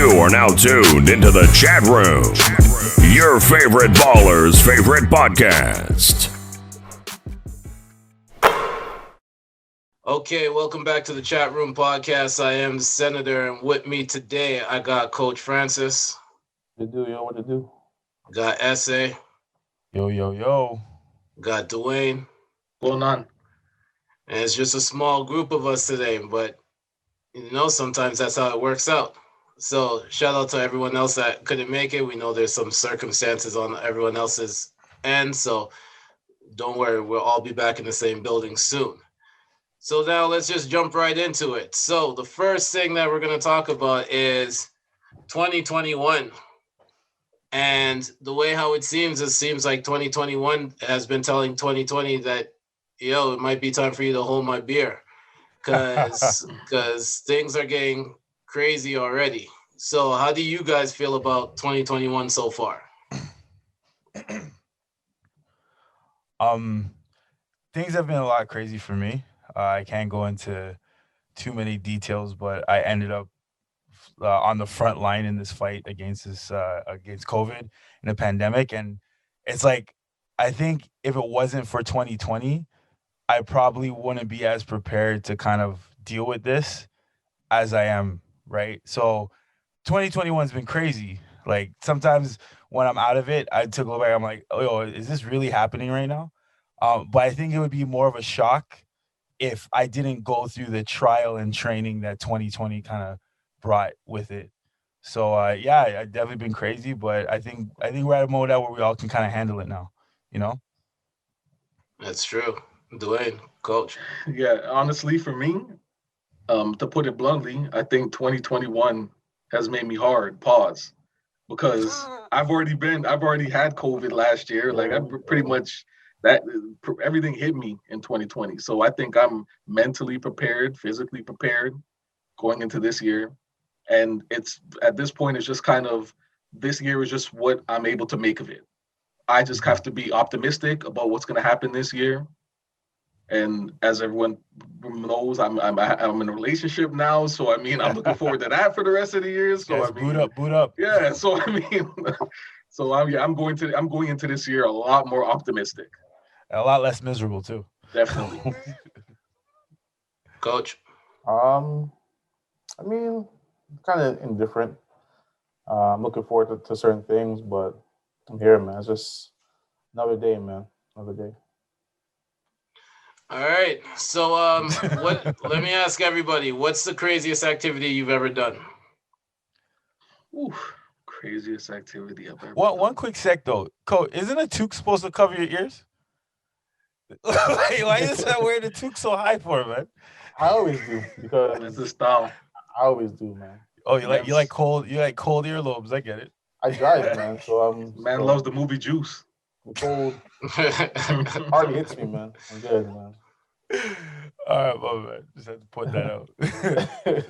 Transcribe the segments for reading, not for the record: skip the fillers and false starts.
You are now tuned into the chat room, your favorite baller's favorite podcast. Okay, welcome back to the Chatroom Podcast. I am the Senator, and with me today, I got Coach Francis. What to do, yo? What to do? Got Essay. Yo. Got Dewayne. Going on. And it's just a small group of us today, but sometimes that's how it works out. So shout out to everyone else that couldn't make it. We know there's some circumstances on everyone else's end, so don't worry, we'll all be back in the same building soon. So now let's just jump right into it. So the first thing that we're going to talk about is 2021. And the way how it seems like 2021 has been telling 2020 that, it might be time for you to hold my beer because things are getting crazy already. So how do you guys feel about 2021 so far? Things have been a lot crazy for me. I can't go into too many details, but I ended up on the front line in this fight against COVID and the pandemic. And it's like, I think if it wasn't for 2020, I probably wouldn't be as prepared to kind of deal with this as I am, right? So 2021's been crazy. Like sometimes when I'm out of it, I took a look back, I'm like, oh, is this really happening right now? But I think it would be more of a shock if I didn't go through the trial and training that 2020 kind of brought with it. So yeah, I've definitely been crazy, but I think we're at a mode now where we all can kind of handle it now, That's true. Dewayne, Coach. Yeah, honestly, for me, to put it bluntly, I think 2021 has made me hard. Pause, because I've already had COVID last year. Like I pretty much everything hit me in 2020. So I think I'm mentally prepared, physically prepared going into this year. And it's at this point, it's just kind of this year is just what I'm able to make of it. I just have to be optimistic about what's going to happen this year. And as everyone knows, I'm in a relationship now, so I mean I'm looking forward to that for the rest of the year. So yes, I mean, boot up. Yeah, so I mean, I'm going into this year a lot more optimistic, a lot less miserable too. Definitely. Coach. I mean, kind of indifferent. I'm looking forward to certain things, but I'm here, man. It's just another day, man. Another day. All right. So let me ask everybody, what's the craziest activity you've ever done? Ooh, craziest activity I've ever done. One quick sec though. Coach, isn't a toque supposed to cover your ears? Why is that wearing a toque so high for, man? I always do because That's the style. I always do, man. Oh, you like cold earlobes. I get it. I drive, man. So Man loves the movie Juice. the cold hardly hits me, man. I'm good, man. All right, my man. Just had to point that out.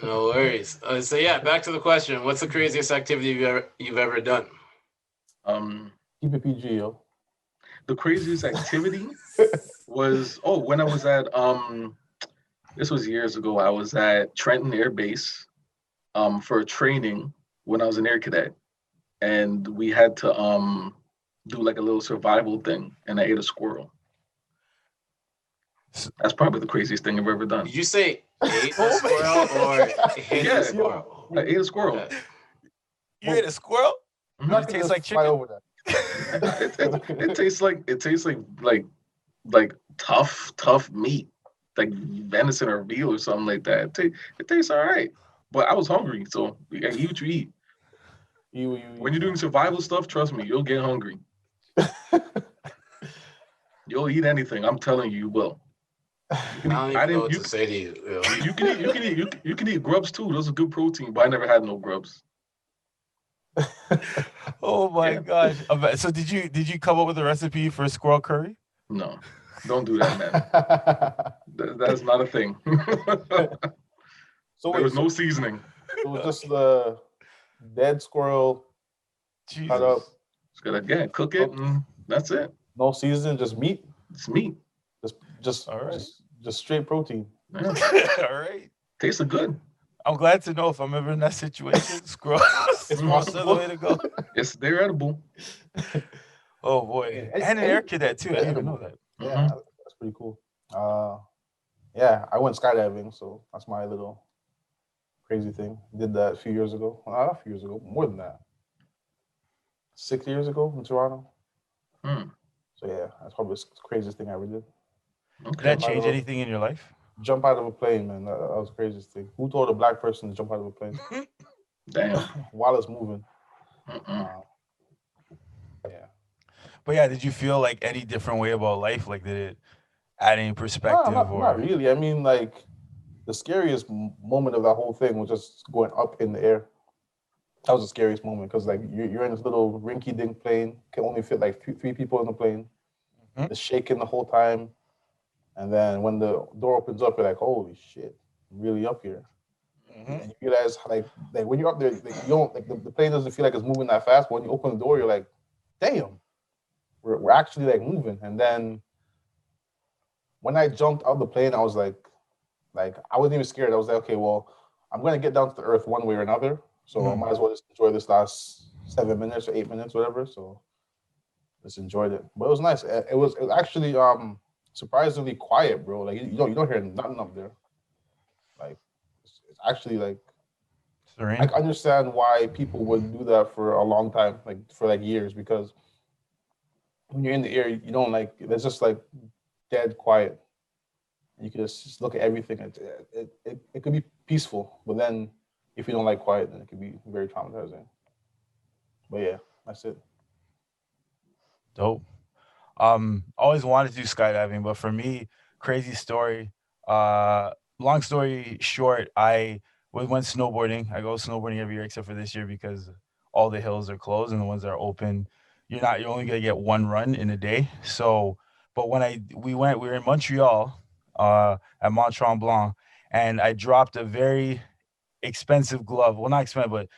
No worries. So yeah, back to the question. What's the craziest activity you've ever done? Keep it PG, yo. The craziest activity was when I was at this was years ago. I was at Trenton Air Base for training when I was an air cadet, and we had to do like a little survival thing, and I ate a squirrel. That's probably the craziest thing I've ever done. Did you say ate a squirrel or hit a squirrel? I ate a squirrel. Okay. You ate a squirrel? Mm-hmm. Does it taste like chicken? Over that. It tastes like tough meat, like venison or veal or something like that. It tastes all right, but I was hungry, so you gotta eat what you eat. When you're doing survival stuff, trust me, you'll get hungry. You'll eat anything. I'm telling you, you will. I don't even know what to say to you. You can eat grubs too. Those are good protein, but I never had no grubs. Oh my gosh! So did you come up with a recipe for squirrel curry? No, don't do that, man. That's not a thing. So there was no seasoning. It was just the dead squirrel cut up. Just gotta cook it, and that's it. No seasoning, just meat. It's meat. Just all right. Just straight protein. Yeah. All right. Tasted good. I'm glad to know if I'm ever in that situation. Scroll. It's Scroll's the possible. way to go. They're edible. Oh boy, and an air cadet too. I didn't even know that. Yeah, that's pretty cool. Yeah, I went skydiving, so that's my little crazy thing. Did that a few years ago. Not a few years ago, more than that. 6 years ago in Toronto. So yeah, that's probably the craziest thing I ever did. Did that change anything in your life? Jump out of a plane, man. That was the craziest thing. Who told a black person to jump out of a plane? Damn. While it's moving. Yeah. But yeah, did you feel like any different way about life? Like, did it add any perspective? Not really. I mean, like, the scariest moment of that whole thing was just going up in the air. That was the scariest moment because, like, you're in this little rinky-dink plane. Can only fit like three people in the plane. It's shaking the whole time. And then when the door opens up, you're like, holy shit, I'm really up here. And you realize, like when you're up there, like, you don't, like, the plane doesn't feel like it's moving that fast. But when you open the door, you're like, damn, we're actually, like, moving. And then when I jumped out of the plane, I was like, I wasn't even scared. I was like, okay, well, I'm going to get down to the earth one way or another. So I might as well just enjoy this last 7 minutes or 8 minutes, whatever. So just enjoyed it. But it was nice. It was actually surprisingly quiet, bro. Like, you don't hear nothing up there. Like, it's actually, like, serene. I understand why people would do that for a long time, like for like years, because when you're in the air, you don't, like, there's just like dead quiet. You can just look at everything. It could be peaceful, but then if you don't like quiet, then it could be very traumatizing. But yeah, that's it. Dope. Always wanted to do skydiving, but for me, crazy story. Long story short, I went snowboarding. I go snowboarding every year except for this year because all the hills are closed and the ones that are open, you're only gonna get one run in a day. So, but when we were in Montreal, at Mont Tremblant, and I dropped a very expensive glove. Well, not expensive, but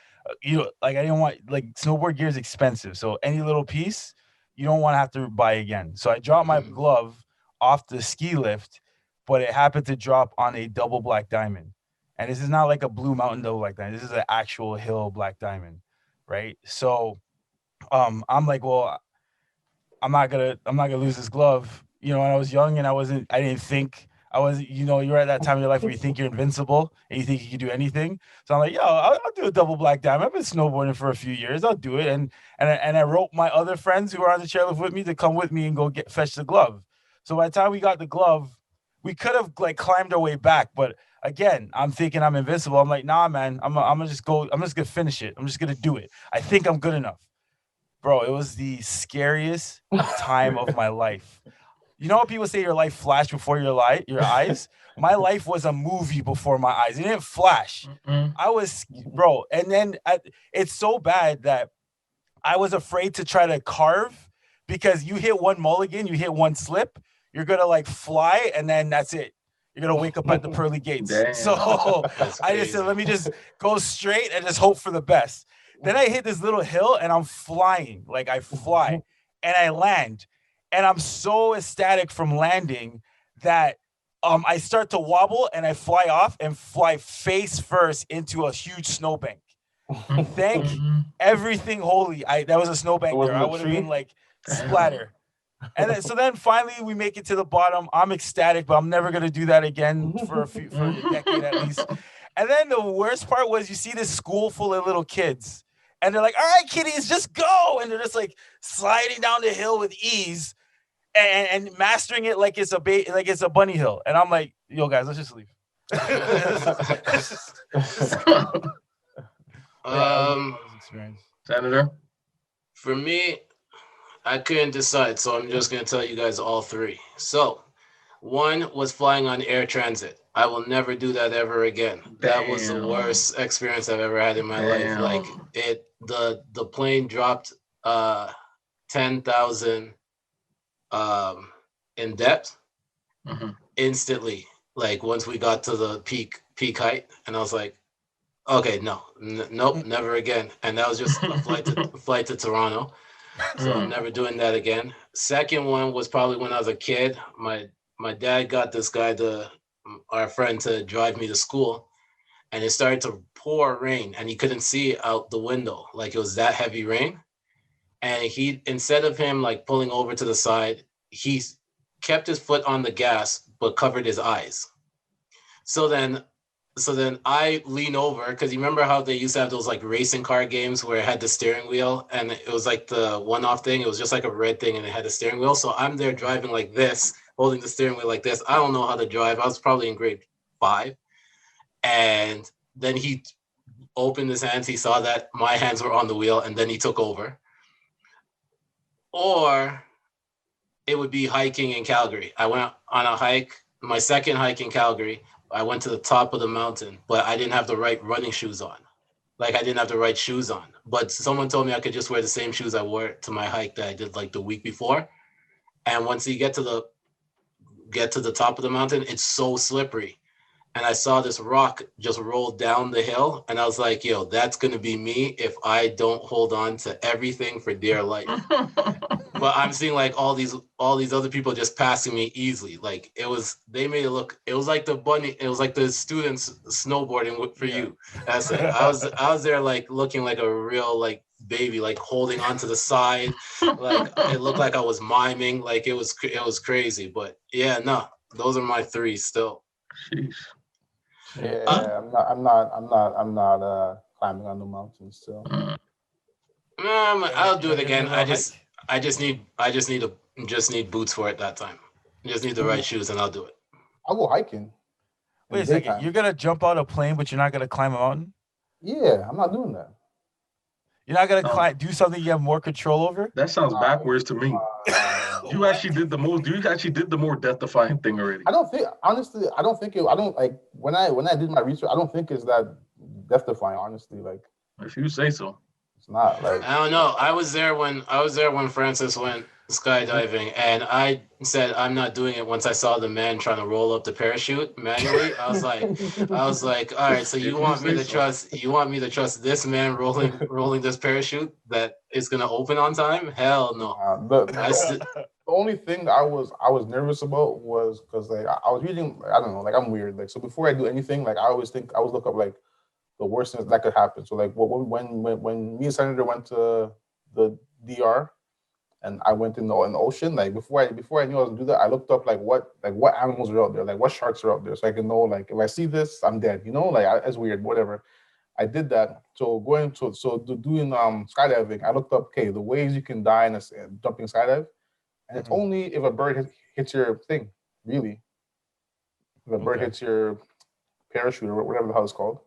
like, I didn't want, like, snowboard gear is expensive, so any little piece you don't want to have to buy again. So I dropped my glove off the ski lift, but it happened to drop on a double black diamond. And this is not like a Blue Mountain double black diamond. This is an actual hill black diamond, right? So I'm like, well, I'm not gonna lose this glove. And I was young and I didn't think I was, you're at that time in your life where you think you're invincible and you think you can do anything. So I'm like, yo, I'll do a double black diamond. I've been snowboarding for a few years. I'll do it. And I wrote my other friends who were on the chairlift with me to come with me and go fetch the glove. So by the time we got the glove, we could have, like, climbed our way back. But again, I'm thinking I'm invincible. I'm like, nah, man, I'm gonna just gonna finish it. I'm just gonna do it. I think I'm good enough. Bro, it was the scariest time of my life. You know what people say, your life flashed before your eyes? My life was a movie before my eyes. It didn't flash. I was, bro. And then it's so bad that I was afraid to try to carve, because you hit one mulligan, you hit one slip, you're going to, like, fly, and then that's it. You're going to wake up at the pearly gates. Damn. So I just said, let me just go straight and just hope for the best. Then I hit this little hill and I'm flying. Like, I fly and I land. And I'm so ecstatic from landing that I start to wobble and I fly off and fly face first into a huge snowbank. Thank everything holy. That was a snowbank there. I would have been, like, splatter. And then finally we make it to the bottom. I'm ecstatic, but I'm never gonna do that again for a decade at least. And then the worst part was, you see this school full of little kids, and they're like, "All right, kiddies, just go!" And they're just, like, sliding down the hill with ease and mastering it like it's a bunny hill. And I'm like, yo, guys, let's just leave. Senator? For me, I couldn't decide, so I'm just going to tell you guys all three. So, one was flying on air transit. I will never do that ever again. That was the worst experience I've ever had in my life. Like, the plane dropped 10,000 in depth instantly. Like, once we got to the peak height, and I was like, okay, nope, never again. And that was just a flight to Toronto. So I'm never doing that again. Second one was probably when I was a kid. My dad got this guy, our friend, to drive me to school. and it started to pour rain, and he couldn't see out the window. Like, it was that heavy rain. And he, instead of him like pulling over to the side, he kept his foot on the gas, but covered his eyes. So then I lean over, because you remember how they used to have those like racing car games where it had the steering wheel and it was like the one-off thing. It was just like a red thing and it had the steering wheel. So I'm there driving like this, holding the steering wheel like this. I don't know how to drive. I was probably in grade 5. And then he opened his hands. He saw that my hands were on the wheel, and then he took over. Or it would be hiking in Calgary. I went on a hike, my second hike in Calgary. I went to the top of the mountain, but I didn't have the right running shoes on. Like, I didn't have the right shoes on. But someone told me I could just wear the same shoes I wore to my hike that I did like the week before. And once you get to the top of the mountain, it's so slippery. And I saw this rock just roll down the hill, and I was like, yo, that's going to be me if I don't hold on to everything for dear life. But I'm seeing like all these other people just passing me easily. Like, they made it look, it was like the students snowboarding for you. That's it. I was there like looking like a real like baby, like holding onto the side. Like, it looked like I was miming. Like, it was crazy. But yeah, no, those are my 3 still. Jeez. Yeah, I'm not climbing on the mountain still. I'll do it again. I just need boots for it that time. I just need the right shoes, and I'll do it. I'll go hiking. Wait a second. You're gonna jump out a plane, but you're not gonna climb a mountain? Yeah, I'm not doing that. You're not gonna do something you have more control over? That sounds backwards to me. You actually did the more death-defying thing already. I don't think when I did my research, I don't think it's that death-defying, honestly. Like, if you say so. It's not like, I don't know. I was there when Francis went skydiving, and I said I'm not doing it once I saw the man trying to roll up the parachute manually. I was like, all right, so you want me to trust this man rolling this parachute that is gonna open on time? Hell no. The only thing I was nervous about was because like I was reading, I don't know, like I'm weird. Like, so before I do anything, like I always look up like the worst things that could happen. So like when me and Senator went to the DR and I went in the ocean, like before I knew I was gonna do that, I looked up like what animals are out there, like what sharks are out there, so I can know like if I see this, I'm dead. You know, like it's weird, whatever. I did that. So doing skydiving, I looked up the ways you can die in a jumping skydive, and it's only if a bird hits your thing, really. If a bird hits your parachute or whatever the hell it's called.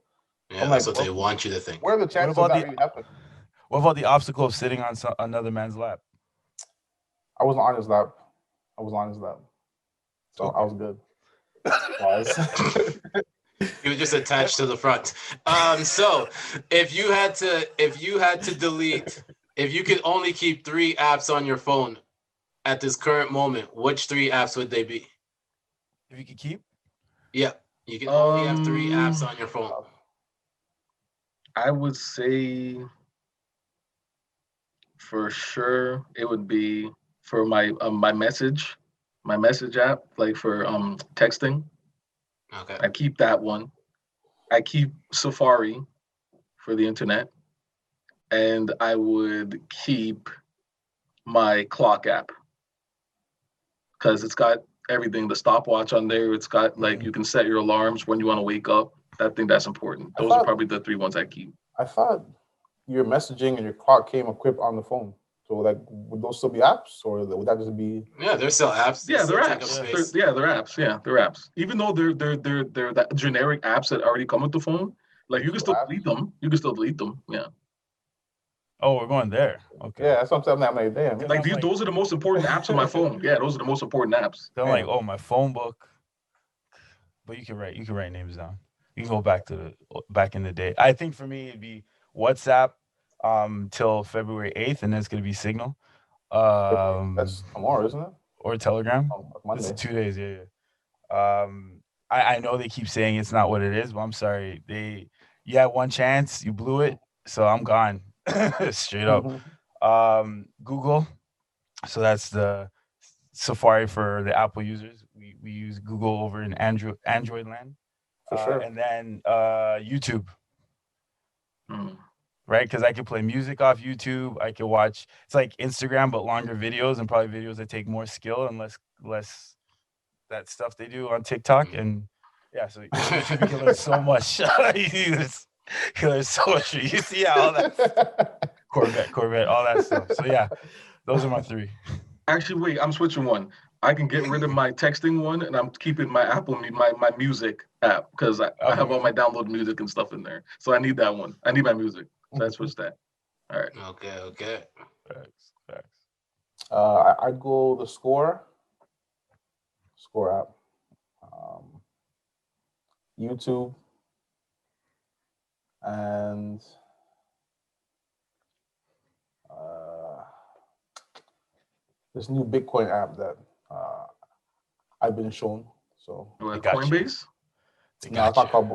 Yeah, that's what they want you to think. Where are the chances of that really happening? What about the obstacle of sitting on another man's lap? I wasn't on his lap. So Okay. I was good. He was just attached to the front. So if you had to delete, if you could only keep 3 apps on your phone at this current moment, which 3 apps would they be? If you could keep? Yeah, you can only have 3 apps on your phone. I would say for sure it would be for my message app, like for texting. Okay. I keep that one. I keep Safari for the internet, and I would keep my clock app because it's got everything, the stopwatch on there. It's got like you can set your alarms when you want to wake up. I think that's important. Those are probably the 3 ones I keep. I thought your messaging and your clock came equipped on the phone. So like, would those still be apps, or would that just be? Yeah, they're still apps. Yeah, they're apps. They're apps. Yeah, they're apps. Even though they're that generic apps that already come with the phone, like you can still delete them. Yeah. Oh, we're going there. Okay. Yeah, that's what I'm saying. I'm like, damn. Like those are the most important apps on my phone. Yeah, those are the most important apps. They're like, oh, my phone book. But you can write names down. You can go back in the day. I think for me it'd be WhatsApp till February 8th, and then it's gonna be Signal. That's tomorrow, isn't it? Or Telegram. Monday. It's 2 days, yeah. I know they keep saying it's not what it is, but I'm sorry. You had one chance, you blew it, so I'm gone. Straight up. Google. So that's the Safari for the Apple users. We use Google over in Android land. For sure. And then YouTube, Mm. right? Because I can play music off YouTube. I can watch. It's like Instagram, but longer videos and probably videos that take more skill and less that stuff they do on TikTok. And yeah, so YouTube, you can learn so much. You can learn so much. You see all that Corvette, all that stuff. So yeah, those are my three. Actually, wait, I'm switching one. I can get rid of my texting one, and I'm keeping my my music app because I have all my downloaded music and stuff in there. So I need that one. I need my music. So I switched that. All right. Okay. Facts. I'd go the Score app, YouTube, and this new Bitcoin app that I've been shown. So Like got you. Coinbase? no, it's not called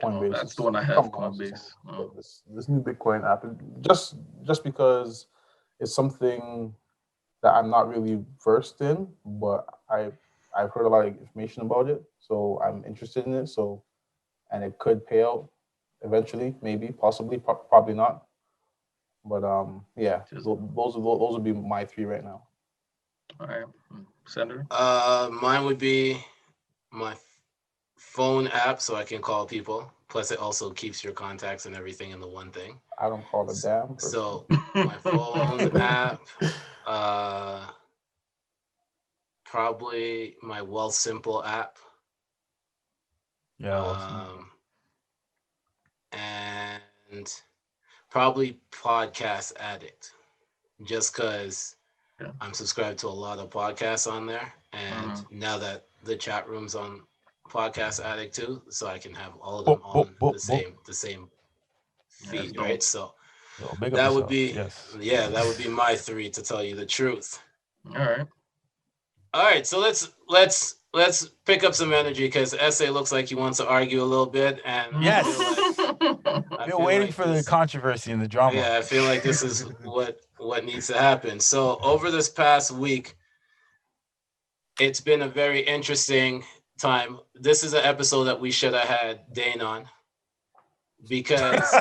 Coinbase. That's the one I have, It's something else. Coinbase. But this new Bitcoin app, just because it's something that I'm not really versed in, but I've heard a lot of information about it, so I'm interested in it. So, and it could pay out eventually, maybe, possibly, probably not. But yeah, those would be my three right now. All right. Senator? Mine would be my phone app, so I can call people. Plus, it also keeps your contacts and everything in the one thing. I don't call it damn. So my phone app, probably my Wealth Simple app. Yeah. And probably Podcast Addict, just because I'm subscribed to a lot of podcasts on there, and now that the chat room's on Podcast Addict too, so I can have all of them on the same feed, right? So that would be that would be my three, to tell you the truth. All right, so let's pick up some energy, because SA looks like he wants to argue a little bit, and yes, I've been waiting for the controversy and the drama. Yeah, I feel like this is what needs to happen. So over this past week, it's been a very interesting time. This is an episode that we should have had Dane on, because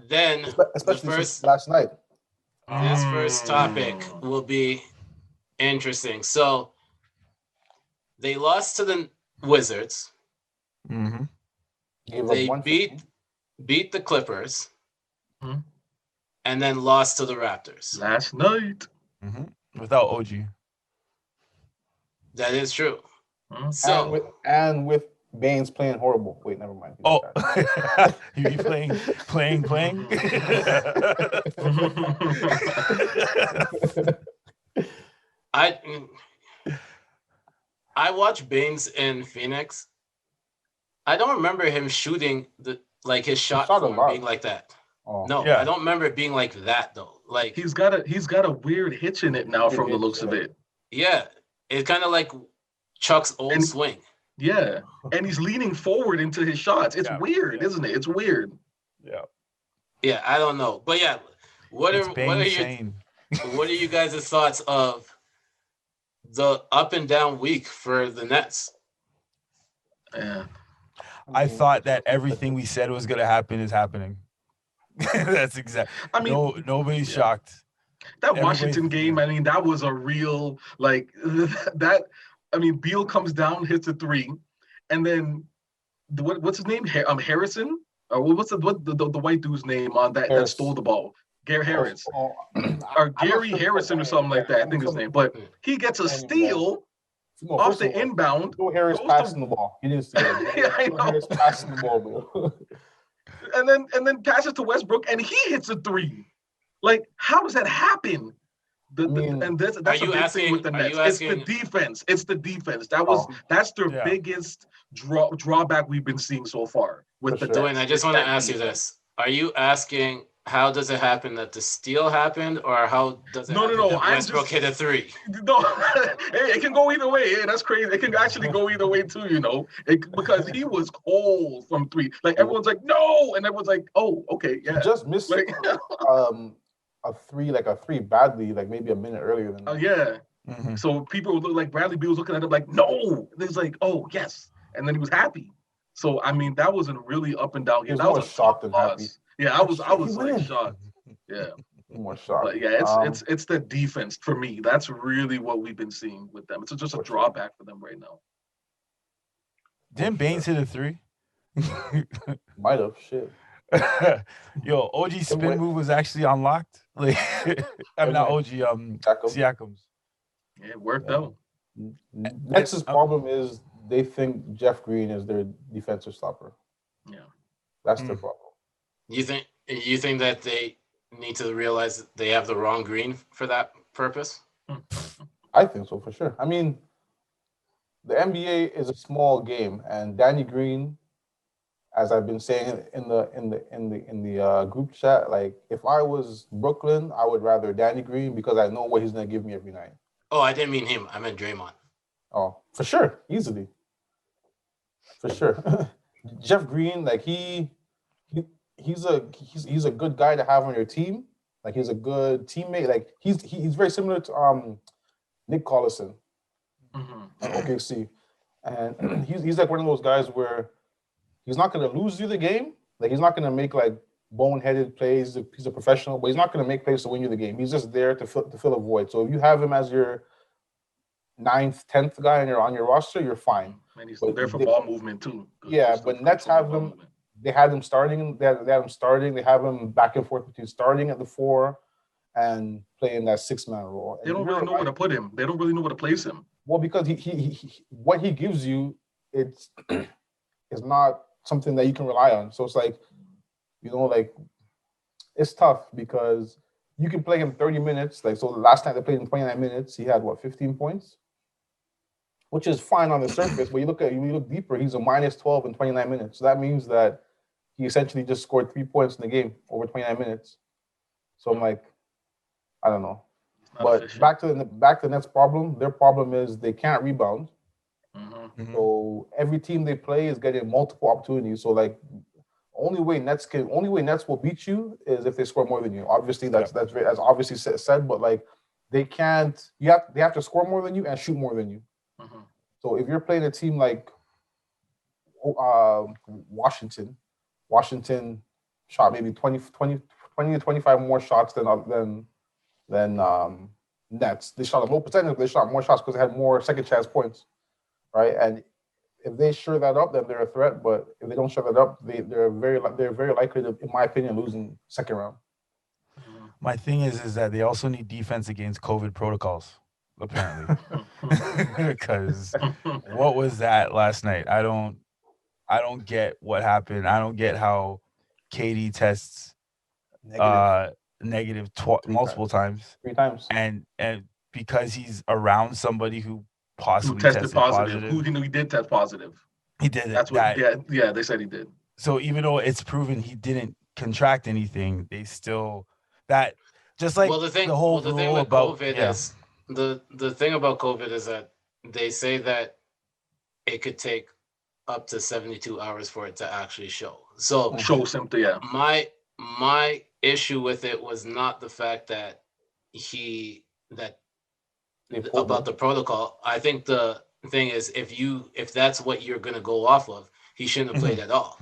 then especially last night. This first topic will be interesting. So they lost to the Wizards. Mm-hmm. They beat the Clippers, and then lost to the Raptors last night. Without OG. That is true. So and with Baines playing horrible. Wait, never mind. Oh, you playing? I watched Baines in Phoenix. I don't remember him shooting his shot form being like that. Oh. No, I don't remember it being like that though. Like he's got a weird hitch in it now from the looks of it. Yeah, it's kind of like Chuck's old swing. Yeah, and he's leaning forward into his shots. It's weird, isn't it? It's weird. Yeah. Yeah, I don't know, but yeah, what are you guys' thoughts of the up and down week for the Nets? Yeah. I thought that everything we said was going to happen is happening. That's exactly. I mean, nobody's shocked. That Washington game, I mean, that was a real that. I mean, Beal comes down, hits a three, and then what's his name? Harrison. What's the white dude's name on that stole the ball? Gary Harris or Gary Harrison or something like that. I think his name. But he gets a steal off the inbound. No Harris passing the ball. He didn't steal it. Yeah, I know. Harris passing the ball, bro. and then passes to Westbrook, and he hits a three. Like, how does that happen? That's a big thing with the Nets. It's the defense. That's their biggest drawback we've been seeing so far with the Dewayne, I just want to ask you this. Are you asking how does it happen that the steal happened, or how does it happen that Westbrook hit a three? No, it can go either way. Hey, that's crazy. It can actually go either way too, because he was cold from three. Like, everyone's like, no, and everyone's like, oh, okay, yeah. He just missed a three badly, like maybe a minute earlier than that. Oh, yeah. Mm-hmm. So people would look like Bradley Beal was looking at him like, no. And he's like, oh, yes. And then he was happy. So I mean, that was a really up and down He game. was That more was a shocked tough than happy. loss. Yeah, I was like winning. shocked. Yeah, More shocked. but yeah, it's the defense for me. That's really what we've been seeing with them. It's just a For sure. drawback for them right now. Didn't Baines hit a 3? Might have shit. Yo, OG spin move was actually unlocked. Like, I mean, not OG. Siakam's. Yeah, it worked out. Nex's problem is they think Jeff Green is their defensive stopper. Yeah, that's their problem. You think that they need to realize that they have the wrong Green for that purpose? I think so for sure. I mean, the NBA is a small game, and Danny Green, as I've been saying in the group chat, like if I was Brooklyn, I would rather Danny Green because I know what he's gonna give me every night. Oh, I didn't mean him. I meant Draymond. Oh, for sure, easily, for sure. Jeff Green, like he's a good guy to have on your team. Like he's a good teammate. Like he's very similar to Nick Collison at OKC, and he's like one of those guys where he's not going to lose you the game. Like he's not going to make like boneheaded plays. He's a professional, but he's not going to make plays to win you the game. He's just there to fill a void. So if you have him as your 9th, 10th guy on your roster, you're fine. And he's there for ball movement too. Yeah, but Nets have them. They had him starting. They had him starting. They have him back and forth between starting at the 4 and playing that 6-man role. They don't really know where to put him. They don't really know where to place him. Well, because he what he gives you, it's not something that you can rely on. So it's like, like it's tough because you can play him 30 minutes. Like, so last night they played him 29 minutes. He had 15 points, which is fine on the surface. But you look deeper, he's a minus 12 in 29 minutes. So that means that he essentially just scored 3 points in the game over 29 minutes. So I'm like, I don't know. But efficient. back to the Nets problem. Their problem is they can't rebound. Mm-hmm. So every team they play is getting multiple opportunities. So like, only way Nets will beat you is if they score more than you. Obviously, that's obviously said. But like, they can't. They have to score more than you and shoot more than you. Mm-hmm. So if you're playing a team like Washington shot maybe 20 to 25 more shots than Nets. They shot a low percentage, but they shot more shots because they had more second chance points, right? And if they shore that up, then they're a threat. But if they don't shore that up, they're very likely to, in my opinion, losing second round. My thing is that they also need defense against COVID protocols, apparently. Because what was that last night? I don't get what happened. I don't get how KD tests negative multiple times. 3 times. And because he's around somebody who possibly tested positive. Who he did test positive. He did. That's what. Yeah, they said he did. So even though it's proven he didn't contract anything, they still that just like the thing with COVID is the thing about COVID is that they say that it could take up to 72 hours for it to actually show. So show symptom. Yeah. My issue with it was not the fact that about the protocol. I think the thing is if that's what you're going to go off of, he shouldn't have played at all.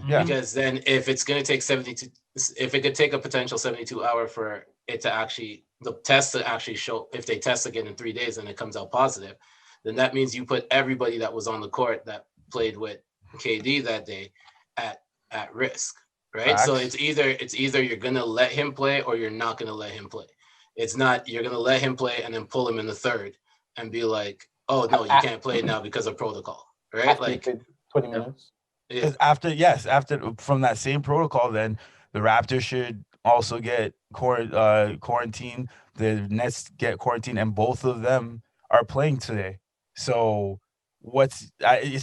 Yeah. Because then if it's going to take 72, if it could take a potential 72 hour for it to actually, the test to actually show, if they test again in 3 days and it comes out positive, then that means you put everybody that was on the court that played with KD that day at risk, right? Facts. So it's either you're going to let him play or you're not going to let him play. It's not you're going to let him play and then pull him in the third and be like, oh, no, you can't play now because of protocol, right? After like 20 minutes. Because after from that same protocol, then the Raptors should also get quarantine. The Nets get quarantine, and both of them are playing today. So it's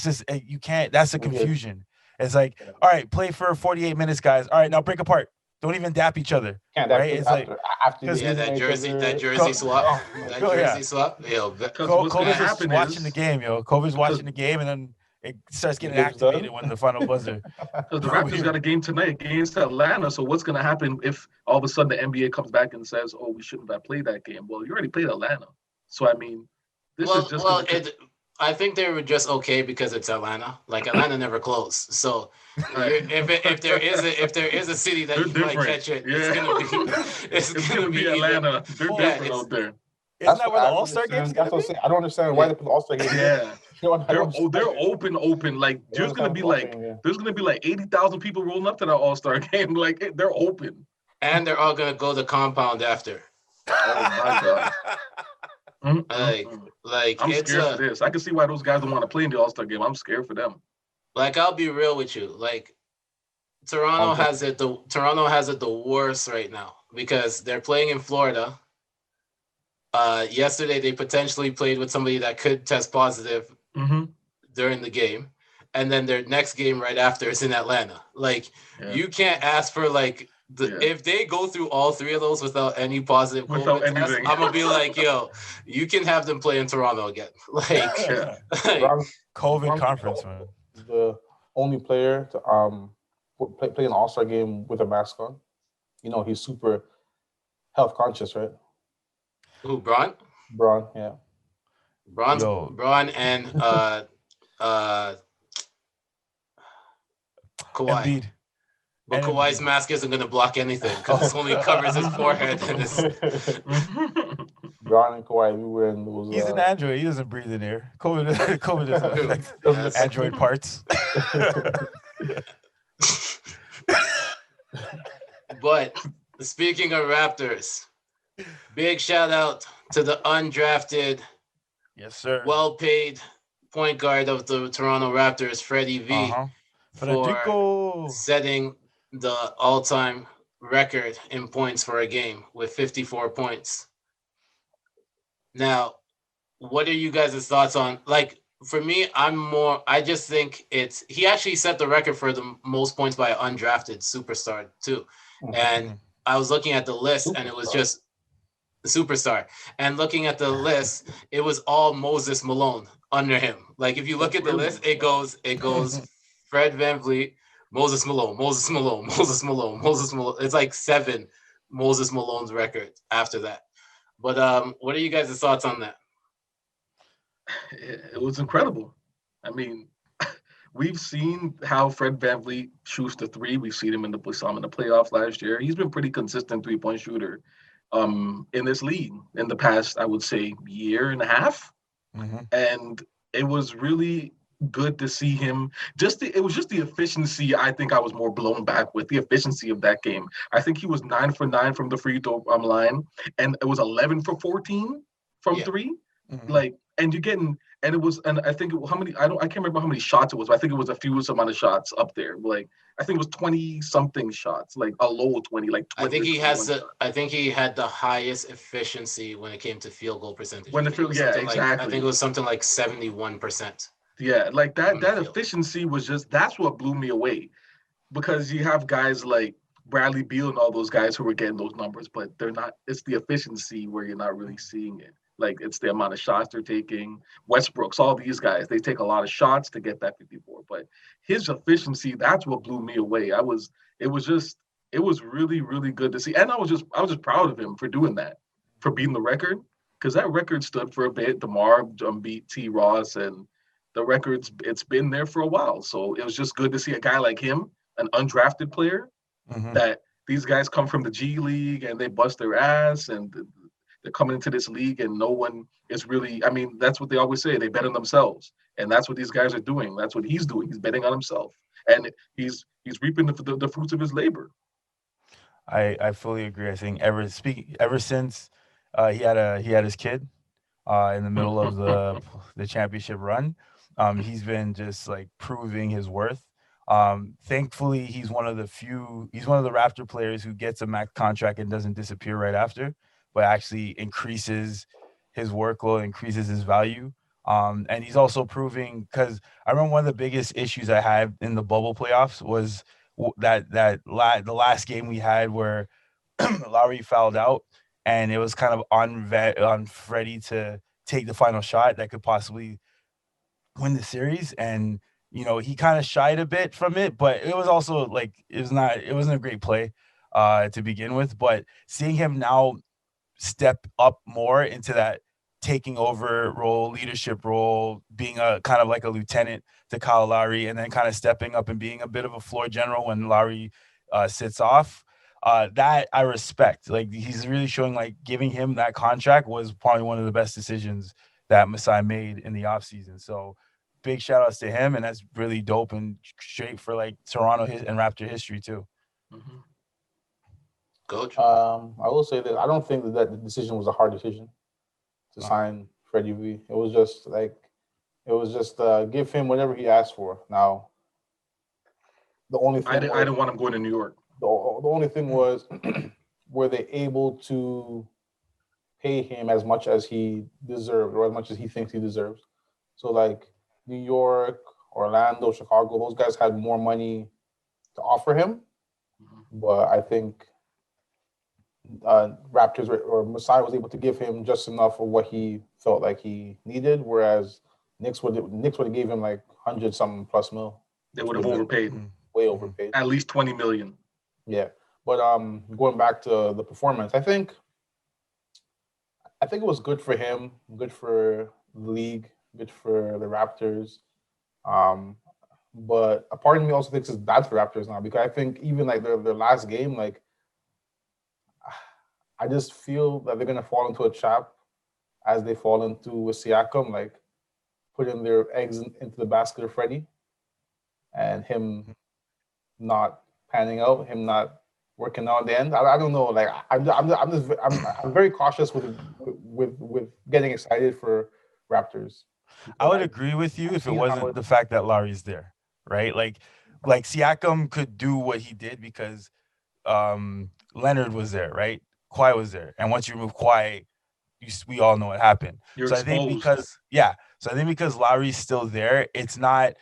just you can't. That's a confusion. It's like, all right, play for 48 minminutes, guys. All right, now break apart. Don't even dap each other. Right? It's that jersey swap. COVID's just watching the game, yo. COVID's watching the game, and then it starts getting activated when the final buzzer. Because the Raptors got a game tonight against Atlanta. So what's going to happen if all of a sudden the NBA comes back and says, "Oh, we shouldn't have played that game"? Well, you already played Atlanta. So I mean, this is just. I think they were just okay because it's Atlanta. Like Atlanta never closed. So if there is a city that They're you might different. catch it, Yeah. it's gonna be Atlanta. They're different it's- out there. Isn't that where the I don't All-Star game's understand. gonna That's what I'm be? saying. I don't understand why they put the All-Star game. Yeah. I don't They're understand. open. Like They there's don't gonna have be the like All-Star game, yeah. there's gonna be like 80,000 people rolling up to that All-Star game. Like they're open. And they're all gonna go to compound after. Oh my god. Like I'm it's scared for this. I can see why those guys don't want to play in the All-Star game. I'm scared for them. like I'll be real with you. Like Toronto has it the worst right now because they're playing in Florida. Yesterday they potentially played with somebody that could test positive during the game, and then their next game right after is in Atlanta. Like you can't ask for like if they go through all three of those without any positive COVID tests, I'm gonna be like, yo, you can have them play in Toronto again. Like, COVID conference, man. The only player to play an All-Star game with a mask on. You know, he's super health conscious, right? Who, Braun? Braun, yeah. Braun and Kawhi. Embiid. But Kawhi's mask isn't going to block anything because it only covers his forehead and his. Braun and Kawhi, we were in those. He's an android. He doesn't breathe in air. COVID doesn't affect android parts. But speaking of Raptors, big shout out to the undrafted, yes sir, well-paid point guard of the Toronto Raptors, Freddie V, for setting the all-time record in points for a game with 54 points. Now, what are you guys' thoughts on, like, for me, I just think he actually set the record for the most points by an undrafted superstar too. And I was looking at the list and it was just the superstar. And looking at the list, it was all Moses Malone under him. Like if you look at the list, it goes Fred VanVleet, Moses Malone. It's like 7 Moses Malone's records after that. But what are you guys' thoughts on that? It was incredible. I mean, we've seen how Fred VanVleet shoots the three. We've seen him in the playoffs last year. He's been pretty consistent 3-point shooter in this league in the past, I would say, year and a half. And it was really good to see him. It was just the efficiency. I think I was more blown back with the efficiency of that game. I think he was 9 for 9 from the free throw line, and it was 11 for 14 from three. Like, and you're getting, and it was, and I think how many? I can't remember how many shots it was. But I think it was a fewest amount of shots up there. Like, I think it was 20 something shots, like a low 20, like 20. I think he had the highest efficiency when it came to field goal percentage. Exactly. I think it was something like 71%. Yeah, like that efficiency was just, that's what blew me away, because you have guys like Bradley Beal and all those guys who were getting those numbers, but they're not. It's the efficiency where you're not really seeing it. Like, it's the amount of shots they're taking. Westbrook's, all these guys, they take a lot of shots to get that 54. But his efficiency, that's what blew me away. It was really, really good to see. And I was just proud of him for doing that, for beating the record, because that record stood for a bit. DeMar beat T. Ross, and the record's, it's been there for a while. So it was just good to see a guy like him, an undrafted player, that these guys come from the G League and they bust their ass, and they're coming into this league and no one is really, I mean, that's what they always say. They bet on themselves. And that's what these guys are doing. That's what he's doing. He's betting on himself. And he's reaping the fruits of his labor. I fully agree. I think ever since he had his kid in the middle of the championship run, he's been just like proving his worth. Thankfully, he's one of the Raptor players who gets a max contract and doesn't disappear right after, but actually increases his workload, increases his value. And he's also proving, because I remember one of the biggest issues I had in the bubble playoffs was the last game we had where Lowry fouled out, and it was kind of on Freddie to take the final shot that could possibly win the series. And, you know, he kind of shied a bit from it, but it was also like, it wasn't a great play to begin with. But seeing him now step up more into that taking over role, leadership role, being a kind of like a lieutenant to Kyle Lowry, and then kind of stepping up and being a bit of a floor general when Lowry sits off. That I respect. Like, he's really showing, like, giving him that contract was probably one of the best decisions that Masai made in the offseason. So big shout outs to him, and that's really dope and straight for like Toronto and Raptor history too. Mm-hmm. Coach. I will say that I don't think that the decision was a hard decision to sign Freddie V. It was just give him whatever he asked for. Now, the only thing I didn't want him going to New York. The only thing was, were they able to pay him as much as he deserved or as much as he thinks he deserves? So like New York, Orlando, Chicago, those guys had more money to offer him. But I think Raptors or Masai was able to give him just enough of what he felt like he needed, whereas Knicks would have gave him like 100-something plus mil. They would have overpaid. Way overpaid. At least $20 million. Yeah. But going back to the performance, I think it was good for him, good for the league, good for the Raptors. But a part of me also thinks it's bad for Raptors now, because I think even like their last game, like I just feel that they're gonna fall into a trap as they fall into with Siakam, like putting their eggs into the basket of Freddie, and him not panning out, him not working out at the end. I don't know. Like I'm very cautious with getting excited for Raptors. I would agree with you if it wasn't the fact that Lowry's there, right? Like Siakam could do what he did because Leonard was there, right? Kawhi was there, and once you remove Kawhi, we all know what happened. You're exposed. I think because Lowry's still there, it's not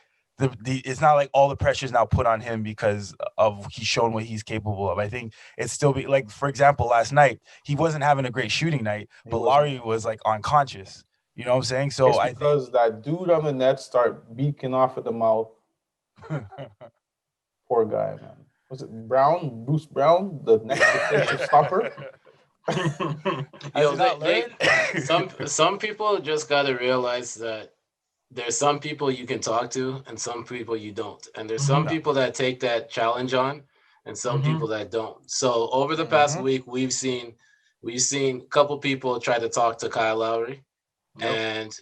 it's not like all the pressure is now put on him because of he's shown what he's capable of. I think it's still like, for example, last night he wasn't having a great shooting night, but Lowry was like unconscious. You know what I'm saying? So it's because that dude on the net start beaking off at the mouth. Poor guy, man. Was it Bruce Brown, the next defensive stopper? Some people just gotta realize that there's some people you can talk to and some people you don't. And there's some people that take that challenge on and some people that don't. So over the past week, we've seen a couple people try to talk to Kyle Lowry. And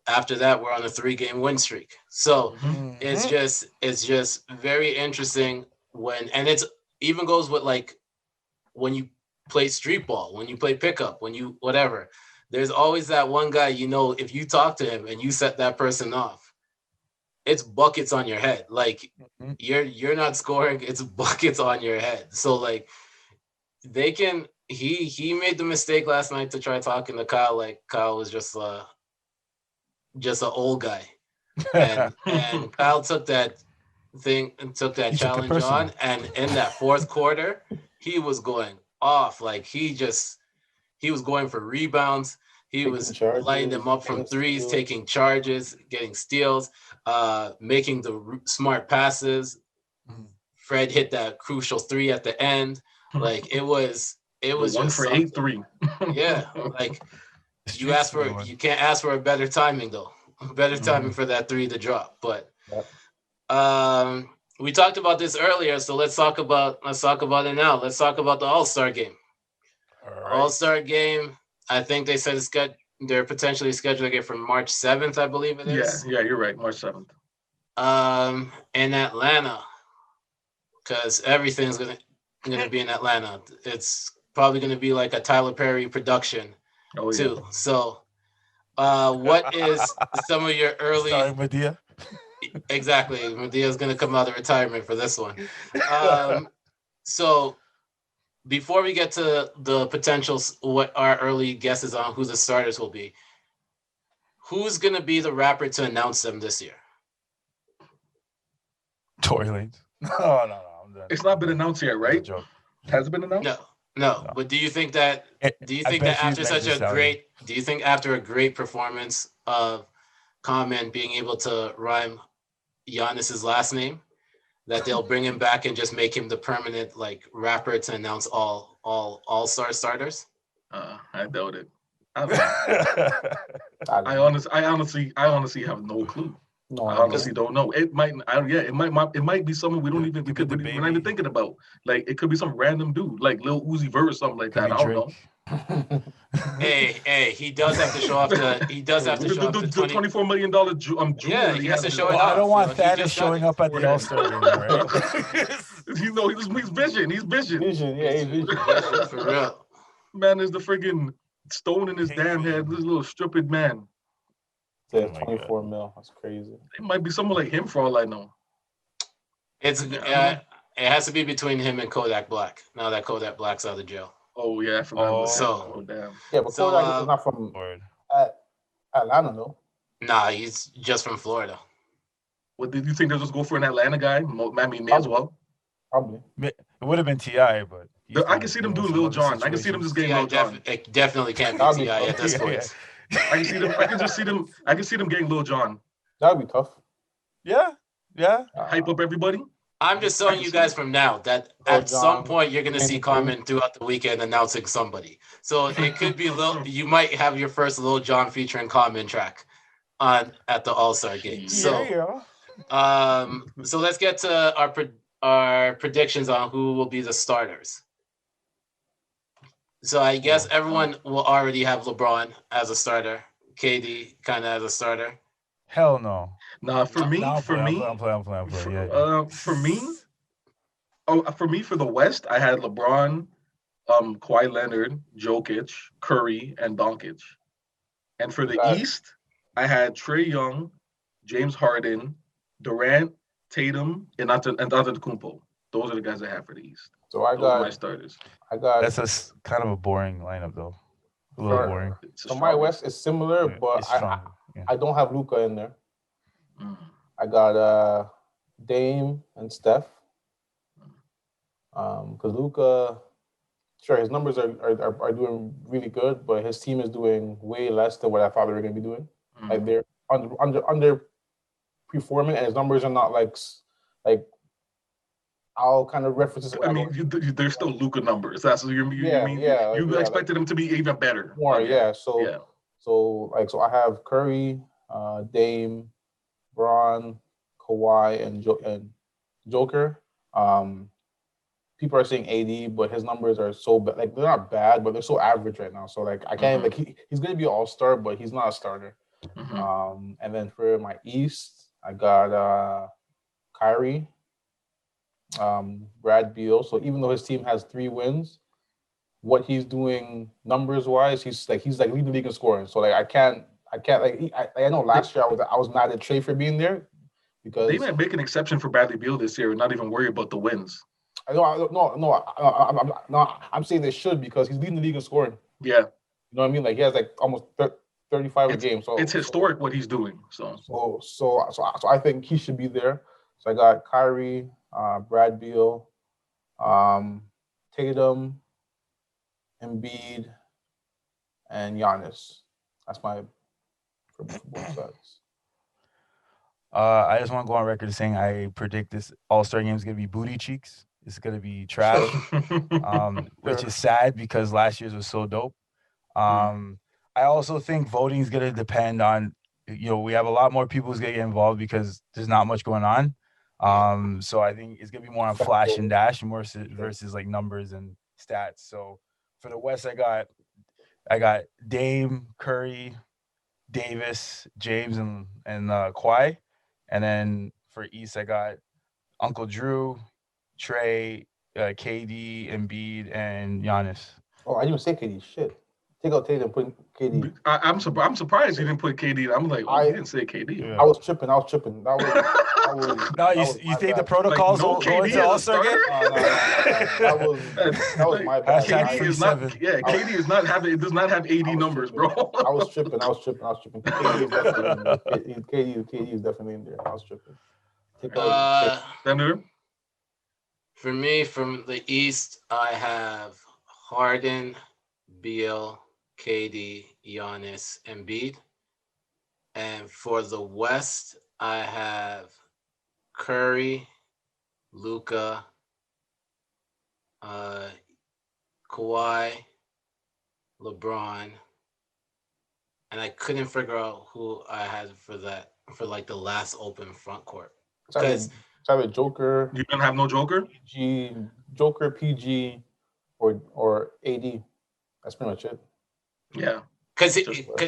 after that, we're on a 3-game win streak. So it's just very interesting and it's even goes with like when you play street ball, when you play pickup, when you whatever. There's always that one guy, if you talk to him and you set that person off, it's buckets on your head. Like you're not scoring, it's buckets on your head. So like he made the mistake last night to try talking to Kyle. Like Kyle was just an old guy. And Kyle took that thing and took that challenge on. And in that fourth quarter, he was going off. Like he was going for rebounds. He was lighting them up from threes, taking charges, getting steals, making the smart passes. Fred hit that crucial 3 at the end. Like it was just 1 for 8 3. Yeah, like you can't ask for a better timing though. Better timing for that 3 to drop. But we talked about this earlier, so let's talk about it now. Let's talk about the All-Star game. Right. All-Star game, I think they said they're potentially scheduling it for March 7th, I believe it is. Yeah, you're right, March 7th. In Atlanta, because everything's gonna be in Atlanta. It's probably gonna be like a Tyler Perry production too. So, what is some of your early? Sorry, Medea. Exactly, Medea's gonna come out of retirement for this one. So. Before we get to the potentials, what our early guesses on who the starters will be, who's going to be the rapper to announce them this year? Tory Lanez. No. I'm done. It's not been announced yet, right? Has it been announced? No. But do you think that after a great performance of Common being able to rhyme Giannis's last name, that they'll bring him back and just make him the permanent like rapper to announce all All-Star starters? I doubt it. I honestly have no clue. No, I honestly don't know. It might be someone we don't even we're not even thinking about. Like it could be some random dude, like Lil Uzi Vert or something like that. I don't know. Hey, he does have to show off the. He does have to show off the $24 million jewelry. Yeah, he has to show it I off. don't want He Thanos just showing got up at the All-Star game, right? He's vision. He's vision. Vision, yeah, he's vision. for real. Man is the friggin' stone in his damn head. This little stupid man. Yeah, 24 mil. That's crazy. It might be someone like him for all I know. It has to be between him and Kodak Black. Now that Kodak Black's out of jail. Oh yeah, I forgot. Damn. Yeah, but Kodak is not from Atlanta, though. Nah, he's just from Florida. What did you think they'll just go for an Atlanta guy? I mean, may as well. Probably. It would have been Ti, but I can see them doing Lil Jon. I can see them just getting Lil Jon. It definitely can't be Ti at this point. I can see them. I can see them getting Lil Jon. That'd be tough. Yeah. Hype up everybody. I'm just telling you guys from now that at some point you're gonna see Carmen throughout the weekend announcing somebody. So it could be you might have your first Lil Jon featuring Carmen track at the All-Star game. So so let's get to our predictions on who will be the starters. So I guess everyone will already have LeBron as a starter, KD kind of as a starter. Hell no. Nah, for me, for the West, I had LeBron, Kawhi Leonard, Jokic, Curry, and Doncic. And for the East, I had Trae Young, James Harden, Durant, Tatum, and Antetokounmpo. Those are the guys I have for the East. So those are my starters. That's kind of a boring lineup, though. A little boring. So my West is similar, but I don't have Luka in there. I got Dame and Steph. Because Luka, sure, his numbers are doing really good, but his team is doing way less than what I thought they were going to be doing. Like they're under performing, and his numbers are not like I'll kind of reference this. I mean, they're still Luka numbers. That's what you mean. You expected him to be even better. More, So I have Curry, Dame, Bron, Kawhi, and Joker. People are saying AD, but his numbers are so bad. Like they're not bad, but they're so average right now. So like I can't he's gonna be an all-star, but he's not a starter. And then for my East, I got Kyrie, Brad Beal. So even though his team has 3 wins, what he's doing numbers wise, he's leading the league in scoring. So like I can't I know last year I was mad at Trey for being there because they might make an exception for Bradley Beal this year and not even worry about the wins. I'm saying they should because he's leading the league in scoring. Yeah, you know what I mean. Like he has like almost 35 a game. So it's historic what he's doing. So I think he should be there. So I got Kyrie, Brad Beal, Tatum, Embiid, and Giannis. That's my for both sides. I just want to go on record saying I predict this All-Star game is going to be booty cheeks. It's going to be trash, which is sad because last year's was so dope. I also think voting is going to depend on, we have a lot more people who's going to get involved because there's not much going on. So I think it's going to be more on flash and dash more versus like numbers and stats. So for the West, I got Dame, Curry, Davis, James, and Kawhi. And then for East, I got Uncle Drew, Trey, KD, Embiid, and Giannis. Oh, I didn't even say KD. Shit. Take out Tatum and put KD. I'm surprised you didn't put KD. I'm like, you didn't say KD. Yeah. I was tripping. That was you think the protocols will go into All-Star game? That was my bad. KD is not. Yeah, KD is not having. It does not have AD numbers, bro. I was tripping. KD is definitely in there. I was tripping. For me, from the East, I have Harden, Beal, KD, Giannis, Embiid. And for the West, I have Curry, Luka, Kawhi, LeBron, and I couldn't figure out who I had for that for like the last open front court. It's either Joker, You don't have no Joker? PG, or AD. That's pretty much it. Yeah. Because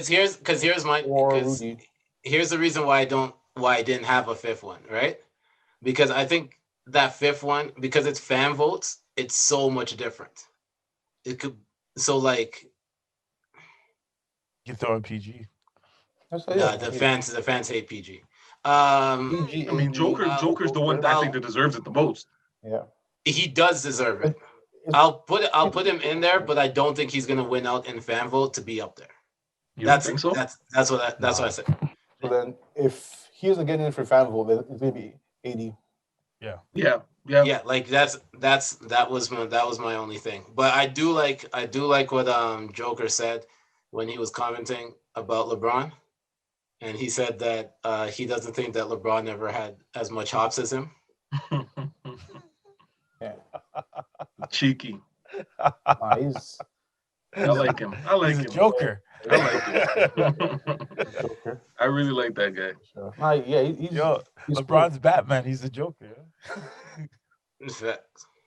here's the reason why I didn't have a fifth one, right? Because I think that fifth one, because it's fan votes, it's so much different. It could like You throw in PG. the fans hate PG. PG, I mean, Joker's the one that I think that deserves it the most. Yeah, he does deserve it. I'll put him in there, but I don't think he's gonna win out in fan vote to be up there. You don't think so? That's what I said. So then, if he isn't getting in for fan vote, then it's gonna be 80. Yeah. Like that was my only thing. But I do like what Joker said when he was commenting about LeBron, and he said that he doesn't think that LeBron ever had as much hops as him. Yeah, Cheeky. He's I like him. He's a joker. I like him. Joker. I really like that guy. Sure. He's LeBron's Batman. He's a joker.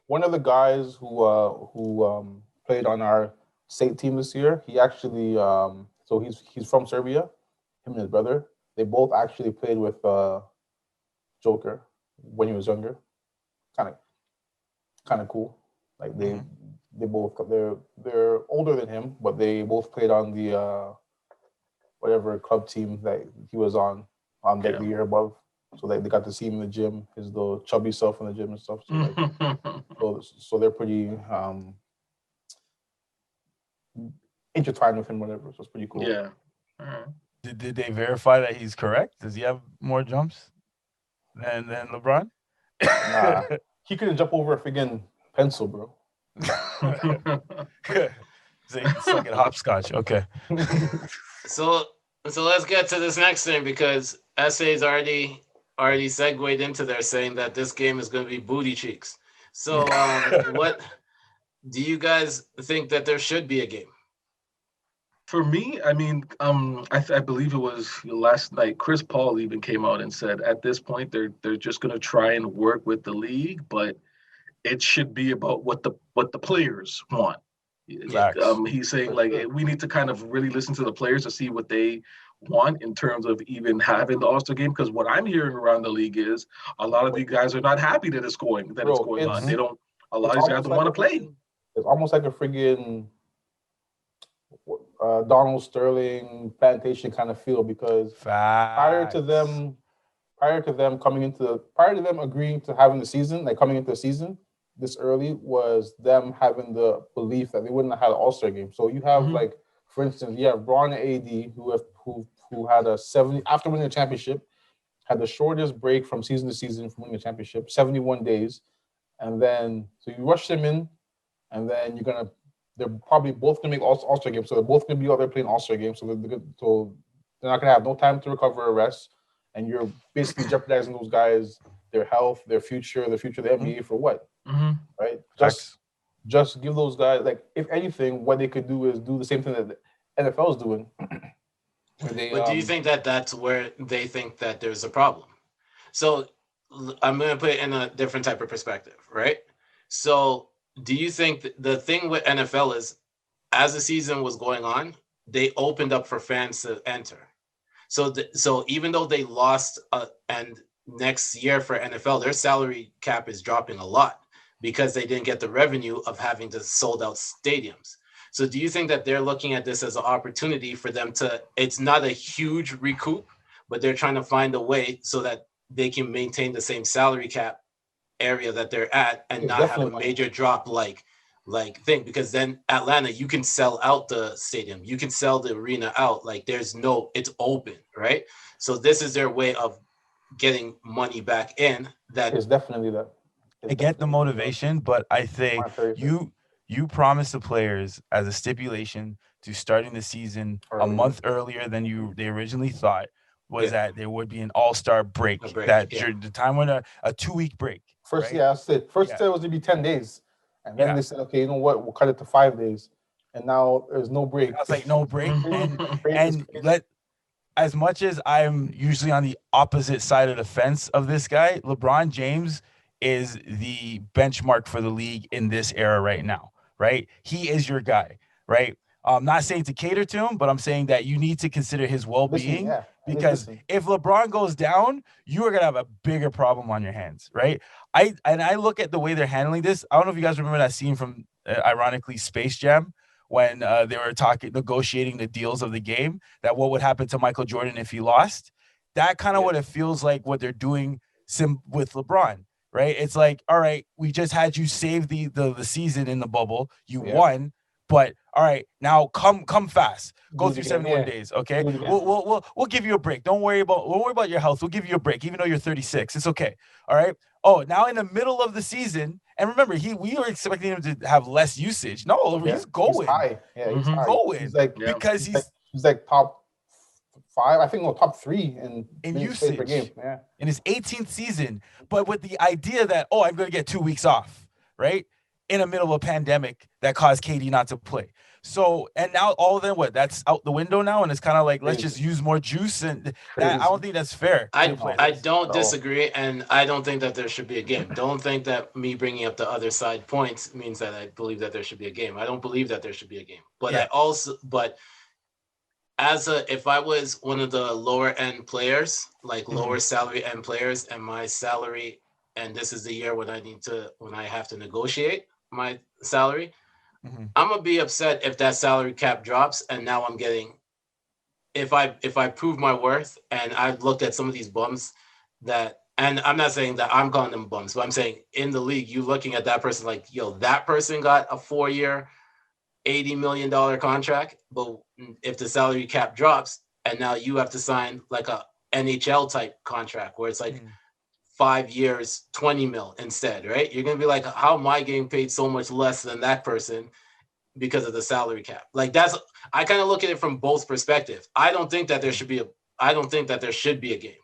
One of the guys who played on our state team this year. He actually so he's from Serbia. Him and his brother. They both actually played with Joker when he was younger. Kind of cool. Like they both they're older than him, but they both played on the whatever club team that he was on the year above. So they got to see him in the gym, his little chubby self in the gym and stuff. So so they're pretty intertwined with him, whatever. So it's pretty cool. Yeah. All right. Did they verify that he's correct? Does he have more jumps than LeBron? Nah, he couldn't jump over a friggin' pencil, bro. So he's sucking hopscotch. Okay. So let's get to this next thing, because SA's already segued into there saying that this game is going to be booty cheeks. So what do you guys think that there should be a game? For me, I mean, I believe it was last night. Chris Paul even came out and said at this point they're just going to try and work with the league, but it should be about what the players want. He's saying like we need to kind of really listen to the players to see what they want in terms of even having the All-Star game. Because what I'm hearing around the league is a lot of these guys are not happy that it's going on. They don't. A lot of these guys don't want to play. It's almost like a friggin' Donald Sterling plantation kind of feel, because prior to them agreeing to having the season, like coming into the season this early, was them having the belief that they wouldn't have had an All-Star game. So you have like, for instance, you have Braun and AD who had a 70 after winning the championship, had the shortest break from season to season from winning the championship, 71 days, and then so you rush them in, and then they're probably both gonna make All-Star games, so they're both gonna be out there playing All-Star games. So they're not gonna have no time to recover or rest, and you're basically jeopardizing those guys, their health, their future of the NBA for what? Right? Just give those guys, like, if anything, what they could do is do the same thing that the NFL is doing. But do you think that that's where they think that there's a problem? So I'm going to put it in a different type of perspective, right? So do you think the thing with NFL is, as the season was going on, they opened up for fans to enter. So even though they lost and next year for NFL, their salary cap is dropping a lot because they didn't get the revenue of having to sold out stadiums. So do you think that they're looking at this as an opportunity for them to, it's not a huge recoup, but they're trying to find a way so that they can maintain the same salary cap area that they're at and not have a major drop like thing? Because then Atlanta, you can sell out the stadium, you can sell the arena out, like it's open, right? So this is their way of getting money back in. That is definitely that. I get the motivation, but I think you promised the players as a stipulation to starting the season a month earlier than they originally thought, was that there would be an all-star break. The time when a 2-week break. First, right? First it was to be 10 days. And then they said, okay, you know what, we'll cut it to 5 days. and now there's no break. I was like, no break. And Crazy. as much as I'm usually on the opposite side of the fence of this guy, LeBron James is the benchmark for the league in this era right now, right? He is your guy, right? I'm not saying to cater to him, but I'm saying that you need to consider his well-being because if LeBron goes down, you are going to have a bigger problem on your hands, right? I look at the way they're handling this. I don't know if you guys remember that scene from, ironically, Space Jam, when they were negotiating the deals of the game, that what would happen to Michael Jordan if he lost. That kind of what it feels like what they're doing with LeBron, right? It's like, all right, we just had you save the season in the bubble. You won, but all right, now come fast. Go through 71 days, okay? We'll give you a break. Don't worry about your health. We'll give you a break, even though you're 36. It's okay, all right? Oh, now in the middle of the season, and remember, we were expecting him to have less usage. No, he's going. He's high. Yeah, he's high. Going. He's like, because he's like top 5. I think top 3 in usage per game. Yeah. In his 18th season, but with the idea that I'm going to get 2 weeks off, right? In the middle of a pandemic that caused KD not to play. So, and now all of them, that's out the window now, and it's kind of like, let's just use more juice, and I don't think that's fair. I don't disagree, and I don't think that there should be a game. Don't think that me bringing up the other side points means that I believe that there should be a game. I don't believe that there should be a game, but if I was one of the lower end players, like lower salary end players, and my salary, and this is the year when I have to negotiate my salary, I'm gonna be upset if that salary cap drops, and now I'm getting, if I prove my worth, and I've looked at some of these bums that, and I'm not saying that I'm calling them bums, but I'm saying in the league, you looking at that person like, that person got a 4-year, $80 million contract, but if the salary cap drops, and now you have to sign like a NHL type contract where it's like 5 years, 20 mil instead, right? You're going to be like, how am I getting paid so much less than that person because of the salary cap? Like I kind of look at it from both perspectives. I don't think that there should be a game.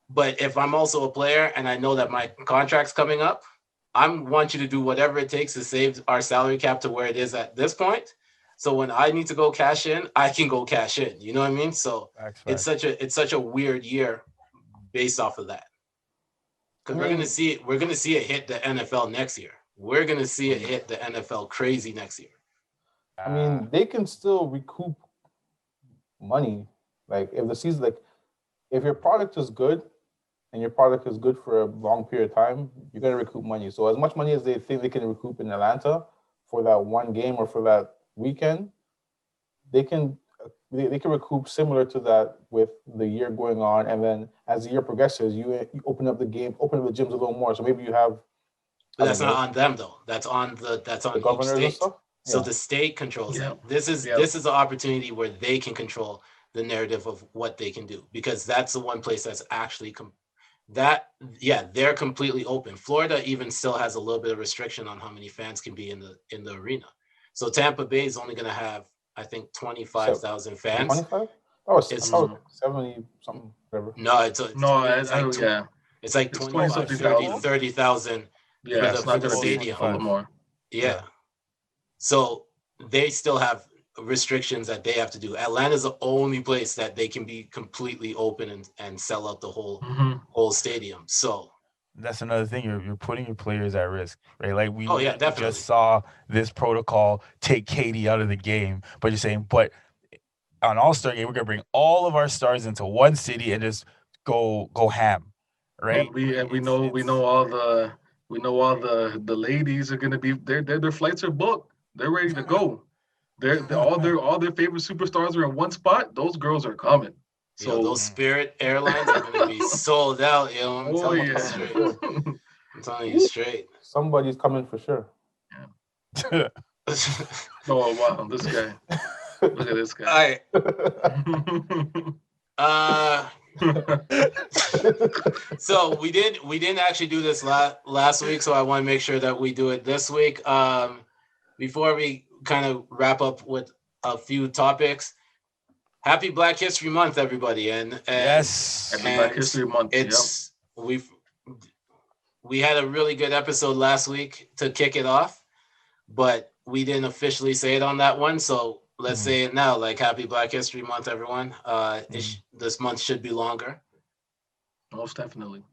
But if I'm also a player and I know that my contract's coming up, I want you to do whatever it takes to save our salary cap to where it is at this point. So when I need to go cash in, I can go cash in. You know what I mean? So it's such a weird year based off of that. Because we're gonna see it hit the NFL next year. We're gonna see it hit the NFL crazy next year. I mean, they can still recoup money. Like if the season, like if your product is good and your product is good for a long period of time, you're gonna recoup money. So as much money as they think they can recoup in Atlanta for that one game or for that weekend, they can recoup similar to that with the year going on, and then as the year progresses, you open up the gyms a little more. So maybe you have. But that's not on them though. That's on the governors each state. So the state controls that. This is an opportunity where they can control the narrative of what they can do, because that's the one place that's actually they're completely open. Florida even still has a little bit of restriction on how many fans can be in the arena. So Tampa Bay is only going to have, I think, 25,000 fans. 25? Oh, it's 70 something. Whatever. No, it's like 25, 30,000 for the stadium. More. Yeah. So they still have restrictions that they have to do. Atlanta's the only place that they can be completely open and sell out the whole stadium. So that's another thing. You're putting your players at risk, right? Like we just saw this protocol take KD out of the game, but you're saying, but on All-Star game, we're gonna bring all of our stars into one city and just go ham, right? And we know all the ladies are gonna be their flights are booked. They're ready to go. All their favorite superstars are in one spot. Those girls are coming. So those Spirit Airlines are going to be sold out. I'm telling you straight. I'm telling you straight. Somebody's coming for sure. Yeah. Oh wow, this guy! Look at this guy. All right. So we didn't actually do this last week, so I want to make sure that we do it this week. Before we kind of wrap up with a few topics. Happy Black History Month, everybody, and yes, Happy Black History Month. We had a really good episode last week to kick it off, but we didn't officially say it on that one, so let's say it now. Like, Happy Black History Month, everyone. This month should be longer. Most definitely.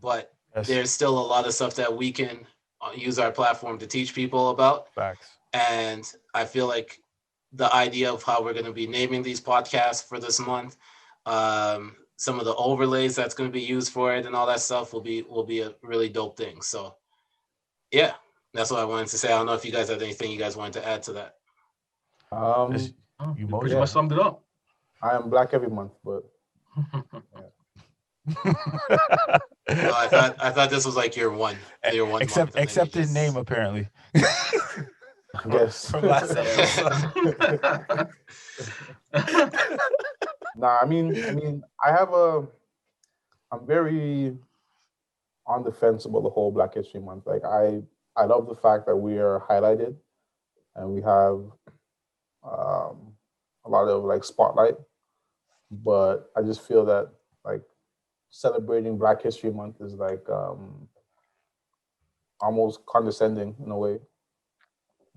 But there's still a lot of stuff that we can use our platform to teach people about. Facts. And I feel like the idea of how we're going to be naming these podcasts for this month, some of the overlays that's going to be used for it and all that stuff will be a really dope thing. So yeah, that's what I wanted to say. I don't know if you guys have anything you guys wanted to add to that. You pretty much summed it up. I am black every month, but I thought this was like your one. Except his name, apparently. I guess. From last episode. Nah, I mean, I'm very on the fence about the whole Black History Month. Like, I love the fact that we are highlighted and we have a lot of like spotlight, but I just feel that like celebrating Black History Month is like almost condescending in a way,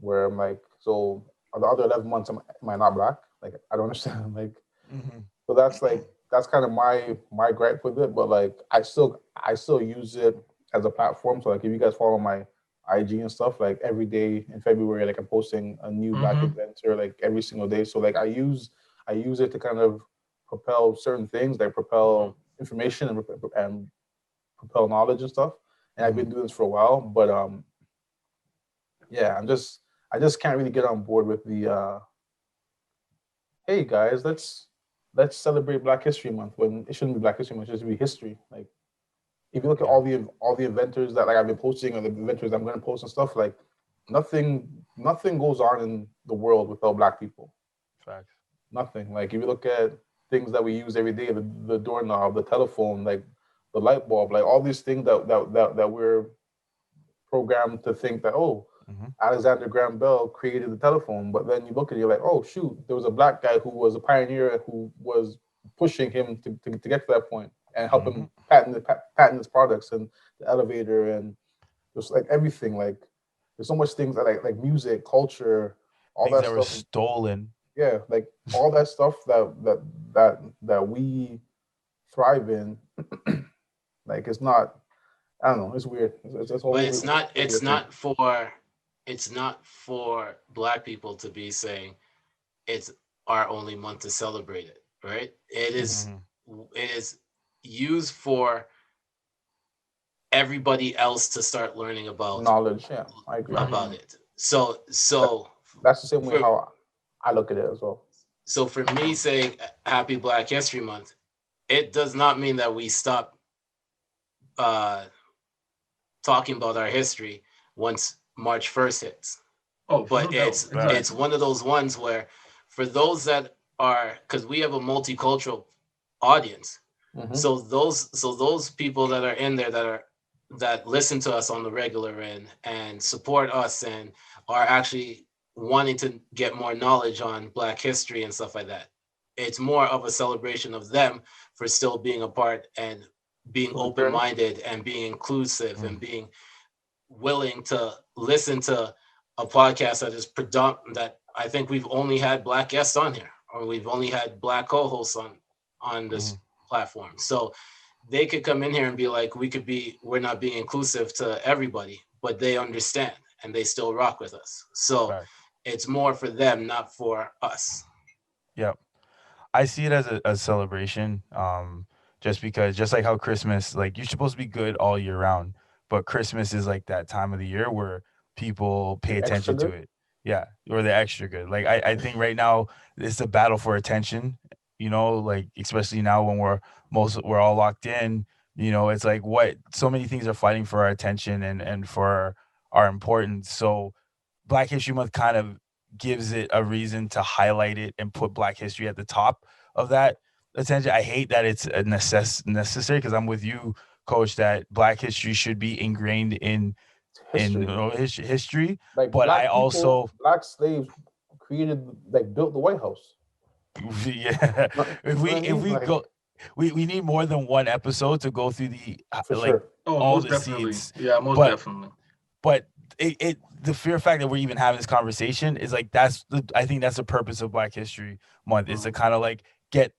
where I'm like, so the other 11 months am I not black? Like, I don't understand. Like, so that's kind of my gripe with it. But like, I still use it as a platform. So like, if you guys follow my IG and stuff, like every day in February, like I'm posting a new black adventure like every single day. So like I use it to kind of propel certain things, like propel information and propel knowledge and stuff. And I've been doing this for a while, but yeah, I just can't really get on board with the hey guys, let's celebrate Black History Month when it shouldn't be Black History Month, it should be history. Like, if you look at all the inventors that like I've been posting, or the inventors I'm going to post and stuff, like nothing goes on in the world without black people. Facts. Nothing. Like, if you look at things that we use every day, the doorknob, the telephone, like the light bulb, like all these things that we're programmed to think that, Alexander Graham Bell created the telephone, but then you look at it, you're like, oh shoot, there was a black guy who was a pioneer who was pushing him to get to that point and help him patent his products and the elevator and just like everything. Like, there's so much things that like music, culture, all things that that stuff were stolen. Yeah, like all that stuff that we thrive in. Like, it's not. I don't know. It's weird. It's not for black people to be saying it's our only month to celebrate it, right? It is used for everybody else to start learning about knowledge. Yeah, I agree about it. So that's the same way how I look at it as well. So for me, saying Happy Black History Month, it does not mean that we stop talking about our history once March 1st hits. But it's one of those ones where, for those that are, because we have a multicultural audience, so those people that are in there that listen to us on the regular and support us and are actually wanting to get more knowledge on Black history and stuff like that, it's more of a celebration of them for still being a part and being open-minded and being inclusive and being willing to listen to a podcast that is that I think we've only had black guests on here, or we've only had black co-hosts on this platform. So they could come in here and be like, we're not being inclusive to everybody, but they understand and they still rock with us. So it's more for them, not for us. Yep. I see it as a celebration. Just because, just like how Christmas, like, you're supposed to be good all year round, but Christmas is like that time of the year where people pay attention to it. Yeah, or the extra good. Like, I think right now it's a battle for attention, like, especially now when we're all locked in, it's like so many things are fighting for our attention and for our importance. So Black History Month kind of gives it a reason to highlight it and put Black history at the top of that attention. I hate that it's a necessary, because I'm with you, Coach, that Black history should be ingrained in history. Like, but I also black slaves built the White House. Yeah, we need more than one episode to go through the sure. all most the definitely. scenes. Yeah, most definitely. but the fear fact that we're even having this conversation is like I think that's the purpose of Black History Month, is to kind of like get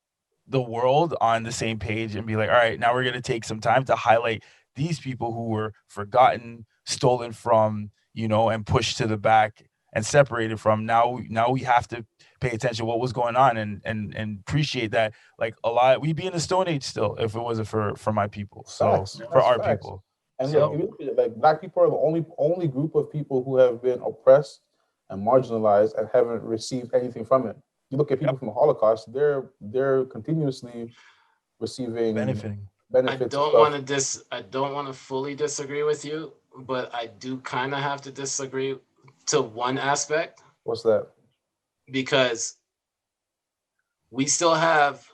the world on the same page and be like, all right, now we're gonna take some time to highlight these people who were forgotten, stolen from, and pushed to the back and separated from. Now we have to pay attention to what was going on and appreciate that. Like we'd be in the Stone Age still if it wasn't for my people. So Facts. for our Facts. people. And So- look, like Black people are the only group of people who have been oppressed and marginalized and haven't received anything from it. You look at people from the Holocaust; they're continuously receiving benefiting. benefits. I don't want to fully disagree with you, but I do kind of have to disagree to one aspect. What's that? Because we still have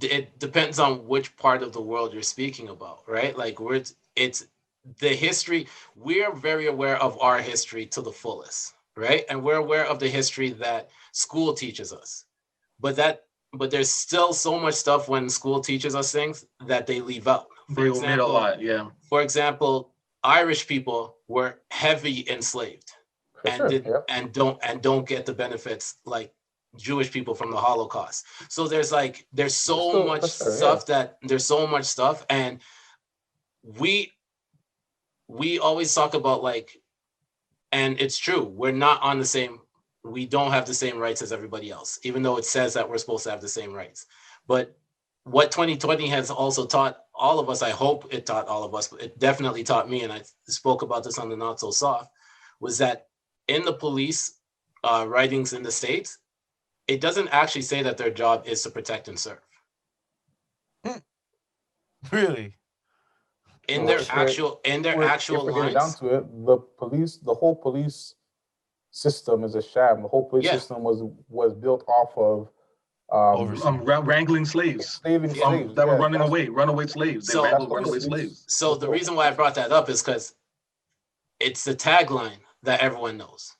it depends on which part of the world you're speaking about, right? Like it's the history. We're very aware of our history to the fullest, right? And we're aware of the history that school teaches us. But there's still so much stuff when school teaches us things that they leave out. They omit a lot, yeah. For example, Irish people were heavily enslaved and don't get the benefits like Jewish people from the Holocaust. So there's so much stuff, and we always talk about like, and it's true, we don't have the same rights as everybody else, even though it says that we're supposed to have the same rights. But what 2020 has also taught all of us, I hope it taught all of us, but it definitely taught me, and I spoke about this on the Not So Soft, was that in the police writings in the States, it doesn't actually say that their job is to protect and serve. Really? In their actual lines. Down to it, the whole police system is a sham. The whole police system was built off of wrangling slaves. Slaves that were running away, runaway slaves. They wrangled runaway slaves. So the reason why I brought that up is because it's the tagline that everyone knows.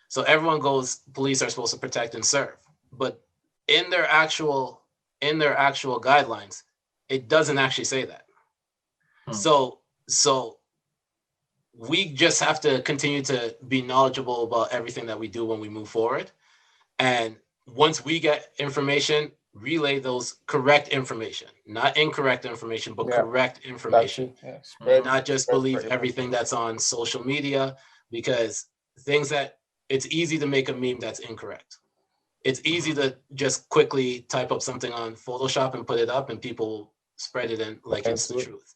So everyone goes, police are supposed to protect and serve. But in their actual guidelines, it doesn't actually say that. So we just have to continue to be knowledgeable about everything that we do when we move forward. And once we get information, relay those correct information, not incorrect information, but correct information. And not just believe everything that's on social media, because it's easy to make a meme that's incorrect. It's easy to just quickly type up something on Photoshop and put it up and people spread it in like it's the truth.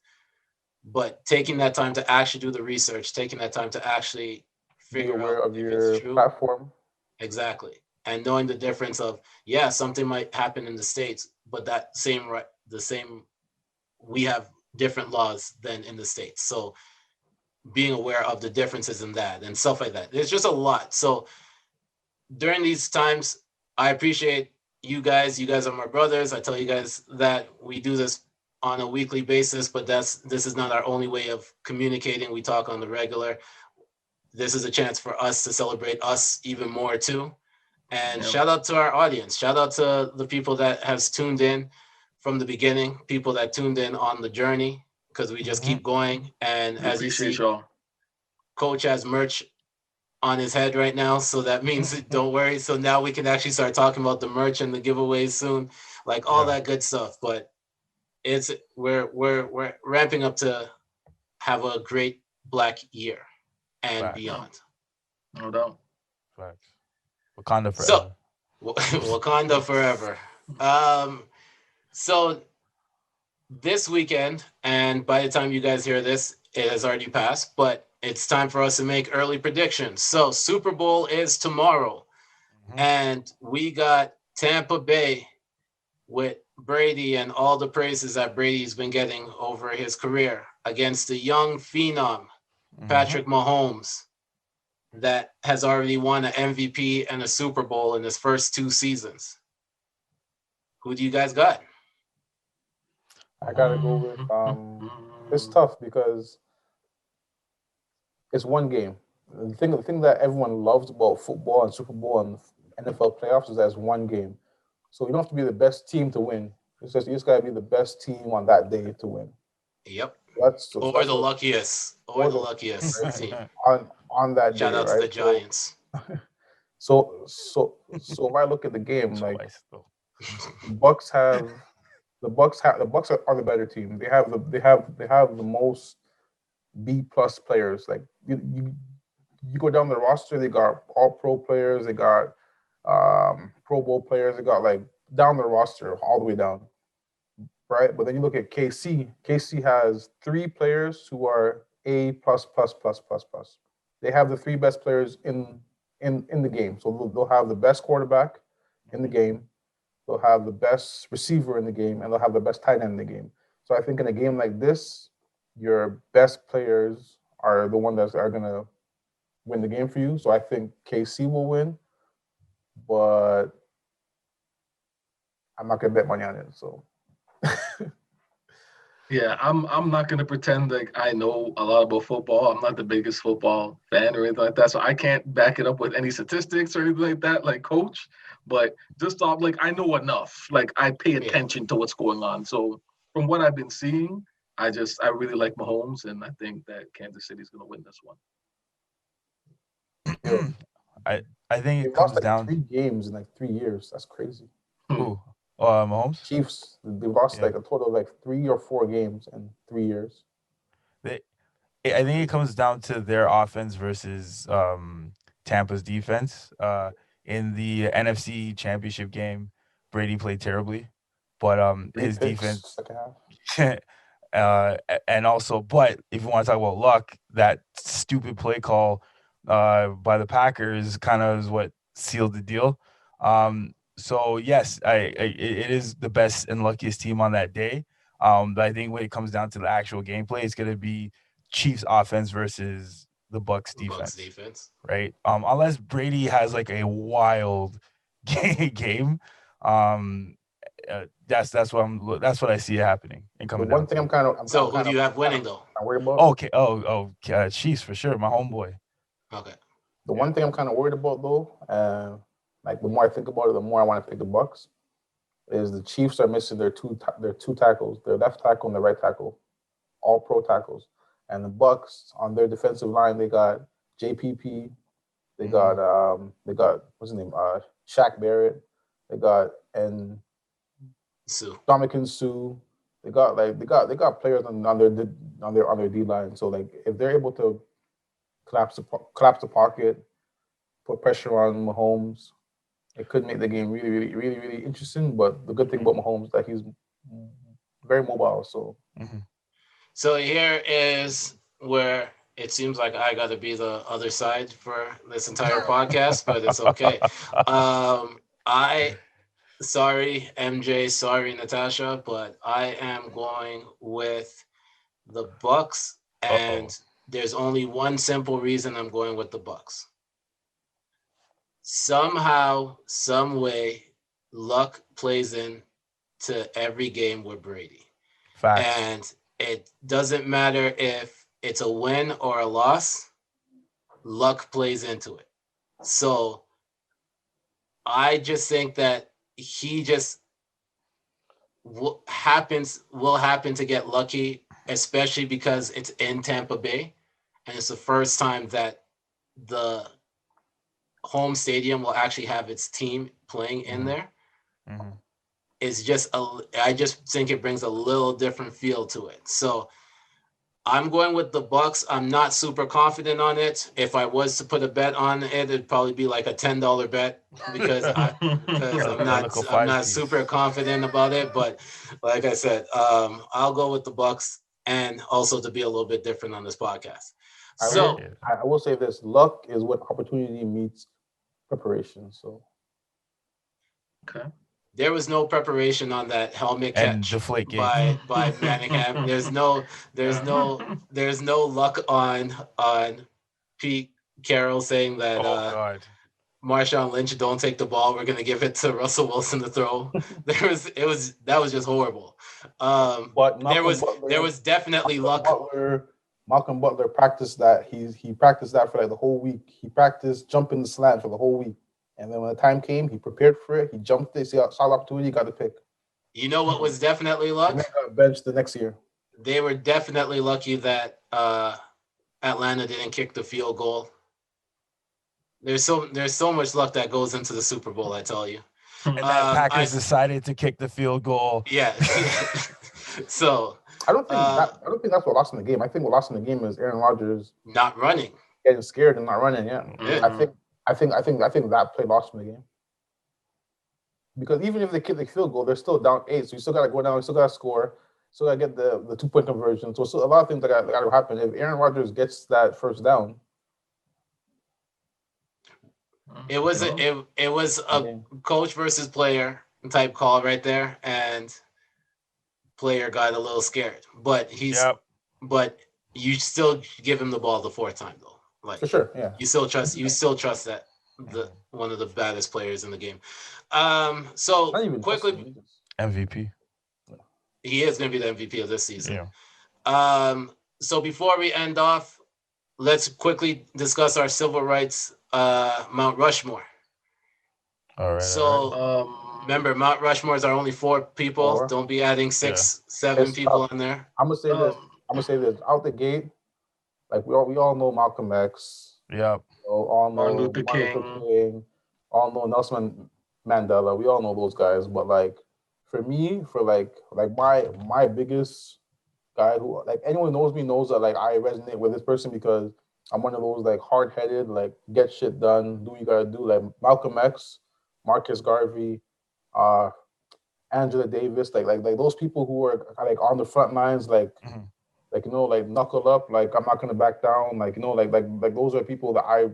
But taking that time to actually do the research, taking that time to actually figure out if it's true. Platform. Exactly. And knowing the difference of, something might happen in the States, but we have different laws than in the States. So being aware of the differences in that and stuff like that. There's just a lot. So during these times, I appreciate you guys. You guys are my brothers. I tell you guys that we do this on a weekly basis, but this is not our only way of communicating. We talk on the regular. This is a chance for us to celebrate us even more too. And shout out to our audience. Shout out to the people that has tuned in from the beginning, people that tuned in on the journey, because we just keep going. And as you see, y'all. Coach has merch on his head right now, so that means don't worry. So now we can actually start talking about the merch and the giveaways soon, like all that good stuff. But we're ramping up to have a great Black year and beyond. No doubt. Facts. Wakanda forever. So, Wakanda forever. So this weekend, and by the time you guys hear this, it has already passed, but it's time for us to make early predictions. So Super Bowl is tomorrow, and we got Tampa Bay with Brady and all the praises that Brady's been getting over his career against the young phenom, Patrick Mahomes, that has already won an MVP and a Super Bowl in his first 2 seasons. Who do you guys got? I gotta go with it's tough because it's one game. The thing that everyone loves about football and Super Bowl and NFL playoffs is that it's one game. So you don't have to be the best team to win. You just gotta be the best team on that day to win. Yep. That's Or that's the what, luckiest. Or the luckiest team. on that Shout day, out to right? the Giants. So if I look at the game, like Twice, though. the Bucks have the Bucks are the better team. They have the most B plus players. Like you go down the roster, they got all pro players, they got Pro Bowl players, they got like down the roster all the way down, right? But then you look at KC. KC has three players who are A plus plus plus plus plus. They have the three best players in the game. So they'll have the best quarterback in the game, they'll have the best receiver in the game, and they'll have the best tight end in the game. So I think in a game like this, your best players are the ones that are gonna win the game for you. So I think KC will win, but I'm not gonna bet money on it. So Yeah, I'm not gonna pretend like I know a lot about football. I'm not the biggest football fan or anything like that, so I can't back it up with any statistics or anything like that, like coach. But just off, like I know enough. Like I pay attention to what's going on. So from what I've been seeing, I really like Mahomes, and I think that Kansas City's gonna win this one. I think they it lost comes like 3 down. games in like 3 years. That's crazy. Who? Mahomes. Chiefs, they lost Yeah. like a total of like 3 or 4 games in 3 years. I think it comes down to their offense versus Tampa's defense. In the NFC Championship game, Brady played terribly, but his defense. Second half. And also, but if you want to talk about luck, that stupid play call by the Packers kind of is what sealed the deal. So yes, it is the best and luckiest team on that day. But I think when it comes down to the actual gameplay, it's going to be Chiefs offense versus the Bucks defense. Right? Unless Brady has like a wild game, that's what I see happening and The coming one down thing to. So who do you have winning though? I'm worried about. Okay. Chiefs for sure. My homeboy. Okay. The one thing I'm kind of worried about though, like the more I think about it, the more I want to pick the Bucks, is the Chiefs are missing their two tackles, their left tackle and their right tackle, all pro tackles, and the Bucks on their defensive line they got JPP, they got what's his name, Shaq Barrett, they got and Dominican Sue. They got players on their D line. So like if they're able to collapse the pocket, put pressure on Mahomes, it could make the game really, really, really, really interesting. But the good thing about Mahomes is that he's very mobile. So So here is where it seems like I got to be the other side for this entire podcast, but it's okay. Sorry, MJ. Sorry, Natasha, but I am going with the Bucks, and there's only one simple reason I'm going with the Bucks. Somehow, some way, luck plays in to every game with Brady. Facts. And it doesn't matter if it's a win or a loss, luck plays into it. So I just think that he just will happen to get lucky, especially because it's in Tampa Bay, and it's the first time that the home stadium will actually have its team playing in there. Mm-hmm. It's just I just think it brings a little different feel to it. So I'm going with the Bucks. I'm not super confident on it. If I was to put a bet on it, it'd probably be like a $10 bet because I'm not super confident about it. But like I said, I'll go with the Bucks, and also to be a little bit different on this podcast. I will say this: luck is what opportunity meets preparation. So okay. There was no preparation on that helmet catch by Manningham. There's no luck on Pete Carroll saying that Marshawn Lynch don't take the ball. We're gonna give it to Russell Wilson to throw. That was just horrible. But there was definitely luck. Malcolm Butler practiced that. He practiced that for like the whole week. He practiced jumping the slant for the whole week. And then when the time came, he prepared for it. He jumped it, saw the opportunity, got the pick. You know what was definitely luck? He got benched the next year. they were definitely lucky that Atlanta didn't kick the field goal. There's so much luck that goes into the Super Bowl, I tell you. And then Packers decided to kick the field goal. Yeah. So I don't think that's what lost in the game. I think what lost in the game is Aaron Rodgers not running, getting scared and not running. Yeah, Mm-hmm. I think that play lost in the game. Because even if they kick the field goal, they're still down 8. So you still got to go down. You still got to score. Still got to get the 2-point conversion. So a lot of things that got to happen. If Aaron Rodgers gets that first down, it was a coach versus player type call right there, and player got a little scared. But but you still give him the ball the 4th time though. Like for sure, yeah. You still trust that one of the baddest players in the game. So quickly, MVP. He is going to be the MVP of this season. Yeah. So before we end off, let's quickly discuss our civil rights Mount Rushmore. All right. So remember, Mount Rushmore is our only 4 people. 4. Don't be adding 6, 7 people on there. I'm gonna say this. Out the gate, like we all know Malcolm X. Yeah. All know Martin Luther King. All know Nelson Mandela. We all know those guys. But like for me, for like my biggest guy who like anyone who knows me knows that like I resonate with this person because I'm one of those like hard-headed, like get shit done, do what you gotta do. Like Malcolm X, Marcus Garvey, Angela Davis, like those people who are like on the front lines, like like like knuckle up, like I'm not gonna back down, like like those are people that I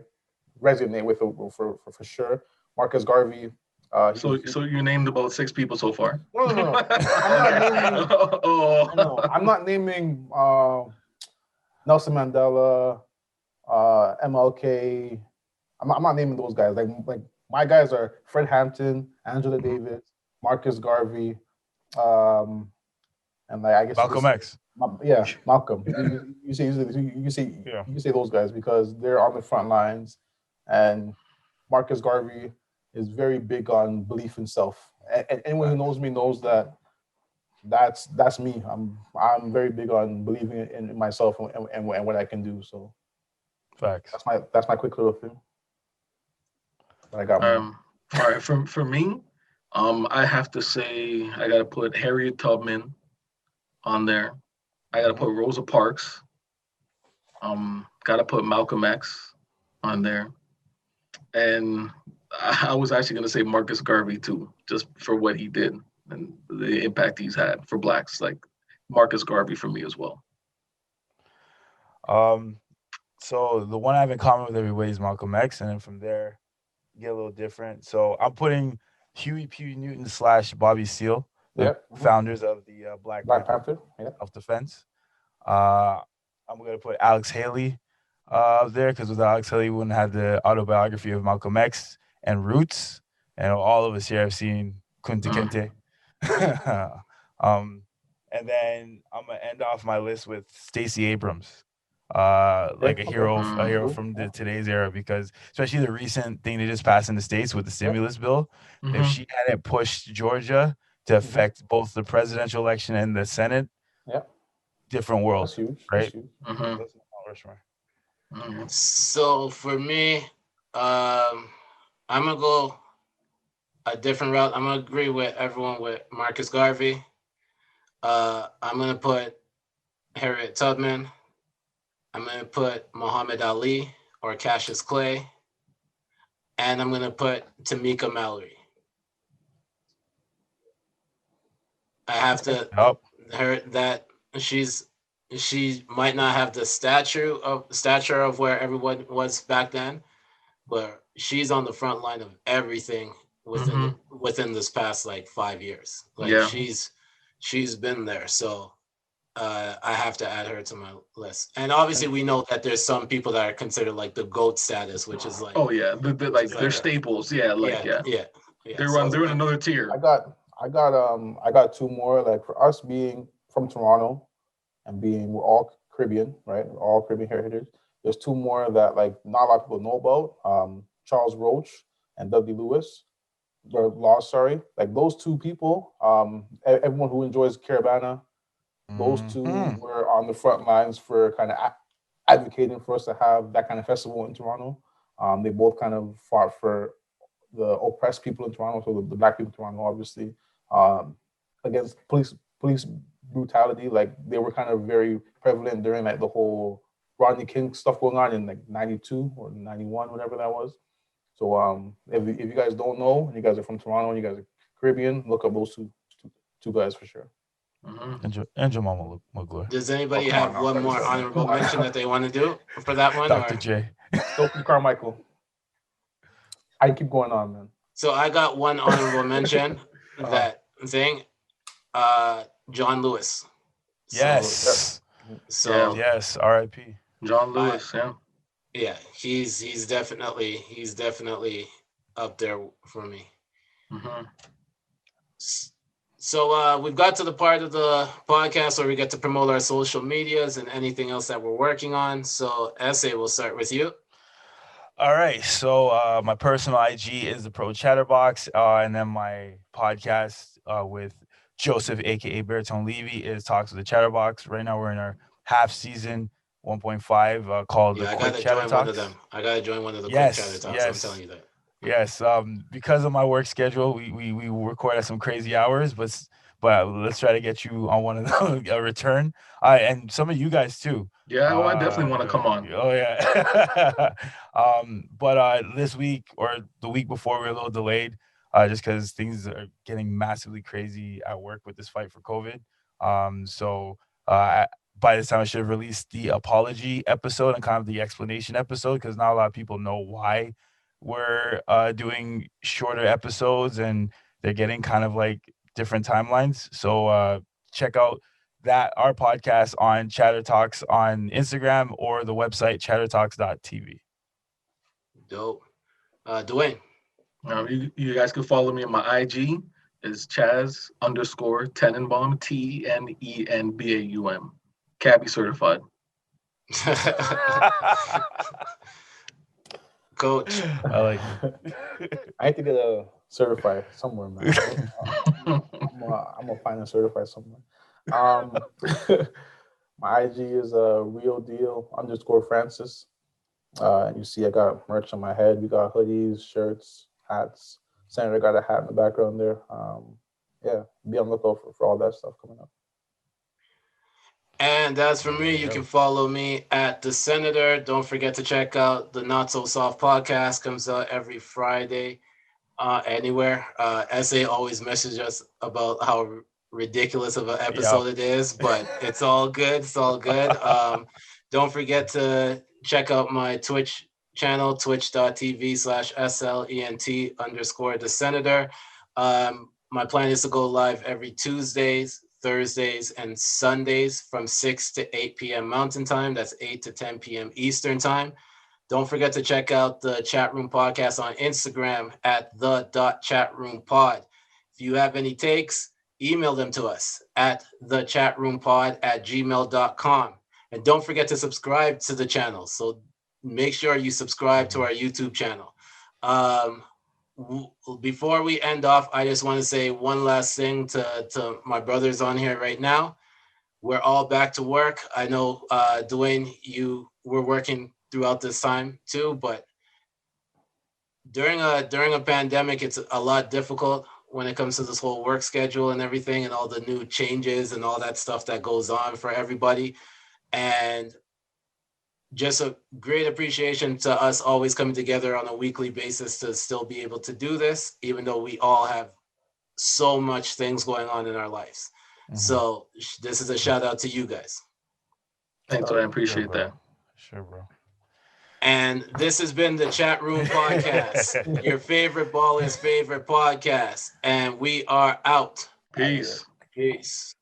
resonate with for sure. Marcus Garvey. So you named about 6 people so far. No. I'm not naming Nelson Mandela, MLK. I'm not naming those guys. Like my guys are Fred Hampton, Angela Davis, Marcus Garvey, and like I guess Malcolm X. Malcolm. You say those guys because they're on the front lines, and Marcus Garvey is very big on belief in self. And anyone who knows me knows that that's me. I'm very big on believing in myself and what I can do. So, facts. That's my quick little thing. That I got. All right. For me, I have to say I got to put Harriet Tubman on there. I got to put Rosa Parks. Got to put Malcolm X on there, and I was actually going to say Marcus Garvey too, just for what he did and the impact he's had for Blacks. Like Marcus Garvey for me as well. So the one I have in common with everybody is Malcolm X, and then from there, get a little different. So I'm putting Huey P. Newton / Bobby Seale, the founders of the Black Panther self-defense. I'm going to put Alex Haley up there because without Alex Haley, we wouldn't have the autobiography of Malcolm X and Roots. And all of us here have seen Kunta Kinte. And then I'm going to end off my list with Stacey Abrams. Like a hero from today's era, because especially the recent thing they just passed in the States with the stimulus bill, if she hadn't pushed Georgia to affect both the presidential election and the Senate, different world. That's huge. Right? So for me, I'm gonna go a different route. I'm gonna agree with everyone with Marcus Garvey. I'm gonna put Harriet Tubman. I'm going to put Muhammad Ali or Cassius Clay. And I'm going to put Tamika Mallory. I have to her that she might not have the stature of where everyone was back then, but she's on the front line of everything within this past like 5 years. Like she's been there. So I have to add her to my list. And obviously we know that there's some people that are considered like the GOAT status, which is like they're staples. They're in another tier. I got 2 more. Like for us being from Toronto and we're all Caribbean, right? We're all Caribbean heritage. There's 2 more that like not a lot of people know about. Charles Roach and Dudley Lewis. Like those 2 people, everyone who enjoys Caribana Those two Mhm. were on the front lines for kind of advocating for us to have that kind of festival in Toronto. They both kind of fought for the oppressed people in Toronto, so the black people in Toronto, obviously, um, against police brutality. Like they were kind of very prevalent during like the whole Rodney King stuff going on in like '92 or '91, whatever that was. So if you guys don't know, and you guys are from Toronto, and you guys are Caribbean, look up those two guys for sure. Mhm. And Jamal McGlure. Does Oh, anybody come on have now. one more honorable Come on mention now. that they want to do for that one? Dr. Or J. Stokely Carmichael. I keep going on, man. so I got one honorable mention. That thing, John Lewis. Yes. So Yes. R.I.P. John Lewis, yeah. yeah, he's definitely up there for me. Hmm. So we've got to the part of the podcast where we get to promote our social medias and anything else that we're working on. So Essay, we'll start with you. All right. So my personal IG is the Pro Chatterbox, and then my podcast with Joseph, aka Baritone Levy, is Talks with the Chatterbox. Right now we're in our half season 1.5 called Yeah, the I Quick gotta Chatter join Talks. one of them. I gotta join one of the quick chatter Yes, talks. I'm yes. telling you that. Yes, because of my work schedule, we record at some crazy hours, but let's try to get you on one of them a return. And some of you guys too. Yeah, well, I definitely want to come on. Oh yeah. But this week or the week before, we're a little delayed, just because things are getting massively crazy at work with this fight for COVID. By this time, I should have released the apology episode and kind of the explanation episode, because not a lot of people know why we're doing shorter episodes, and they're getting kind of like different timelines. So check out our podcast on Chatter Talks on Instagram or the website chattertalks.tv. Dope. Dewayne. You guys can follow me on my IG. Is Chaz_Tenenbaum, TENENBAUM. Cabby certified. Coach. I like I need to get a certified somewhere, man. I'm gonna find a certified somewhere. My IG is real deal _Francis. You see, I got merch on my head. We got hoodies, shirts, hats. Senator got a hat in the background there. Yeah, be on the lookout for all that stuff coming up. And as for me, you can follow me at The Senator. Don't forget to check out the Not So Soft podcast. Comes out every Friday anywhere. SA always messages us about how ridiculous of an episode it is, but it's all good. It's all good. Don't forget to check out my Twitch channel, twitch.tv/SLENT_The Senator. My plan is to go live every Tuesdays, Thursdays, and Sundays from 6 to 8 p.m. Mountain Time. That's 8 to 10 p.m. Eastern Time. Don't forget to check out the Chatroom Podcast on Instagram at @the.chatroompod. If you have any takes, email them to us at thechatroompod@gmail.com. And don't forget to subscribe to the channel. So make sure you subscribe to our YouTube channel. Before we end off, I just want to say one last thing to my brothers on here right now. We're all back to work. I know, Dewayne, you were working throughout this time too, but during a pandemic, it's a lot difficult when it comes to this whole work schedule and everything, and all the new changes and all that stuff that goes on for everybody. And just a great appreciation to us always coming together on a weekly basis to still be able to do this, even though we all have so much things going on in our lives. Mm-hmm. So this is a shout out to you guys. Thanks, I appreciate that. Sure, bro. And this has been the Chatroom Podcast, your favorite baller's favorite podcast. And we are out. Peace. Peace.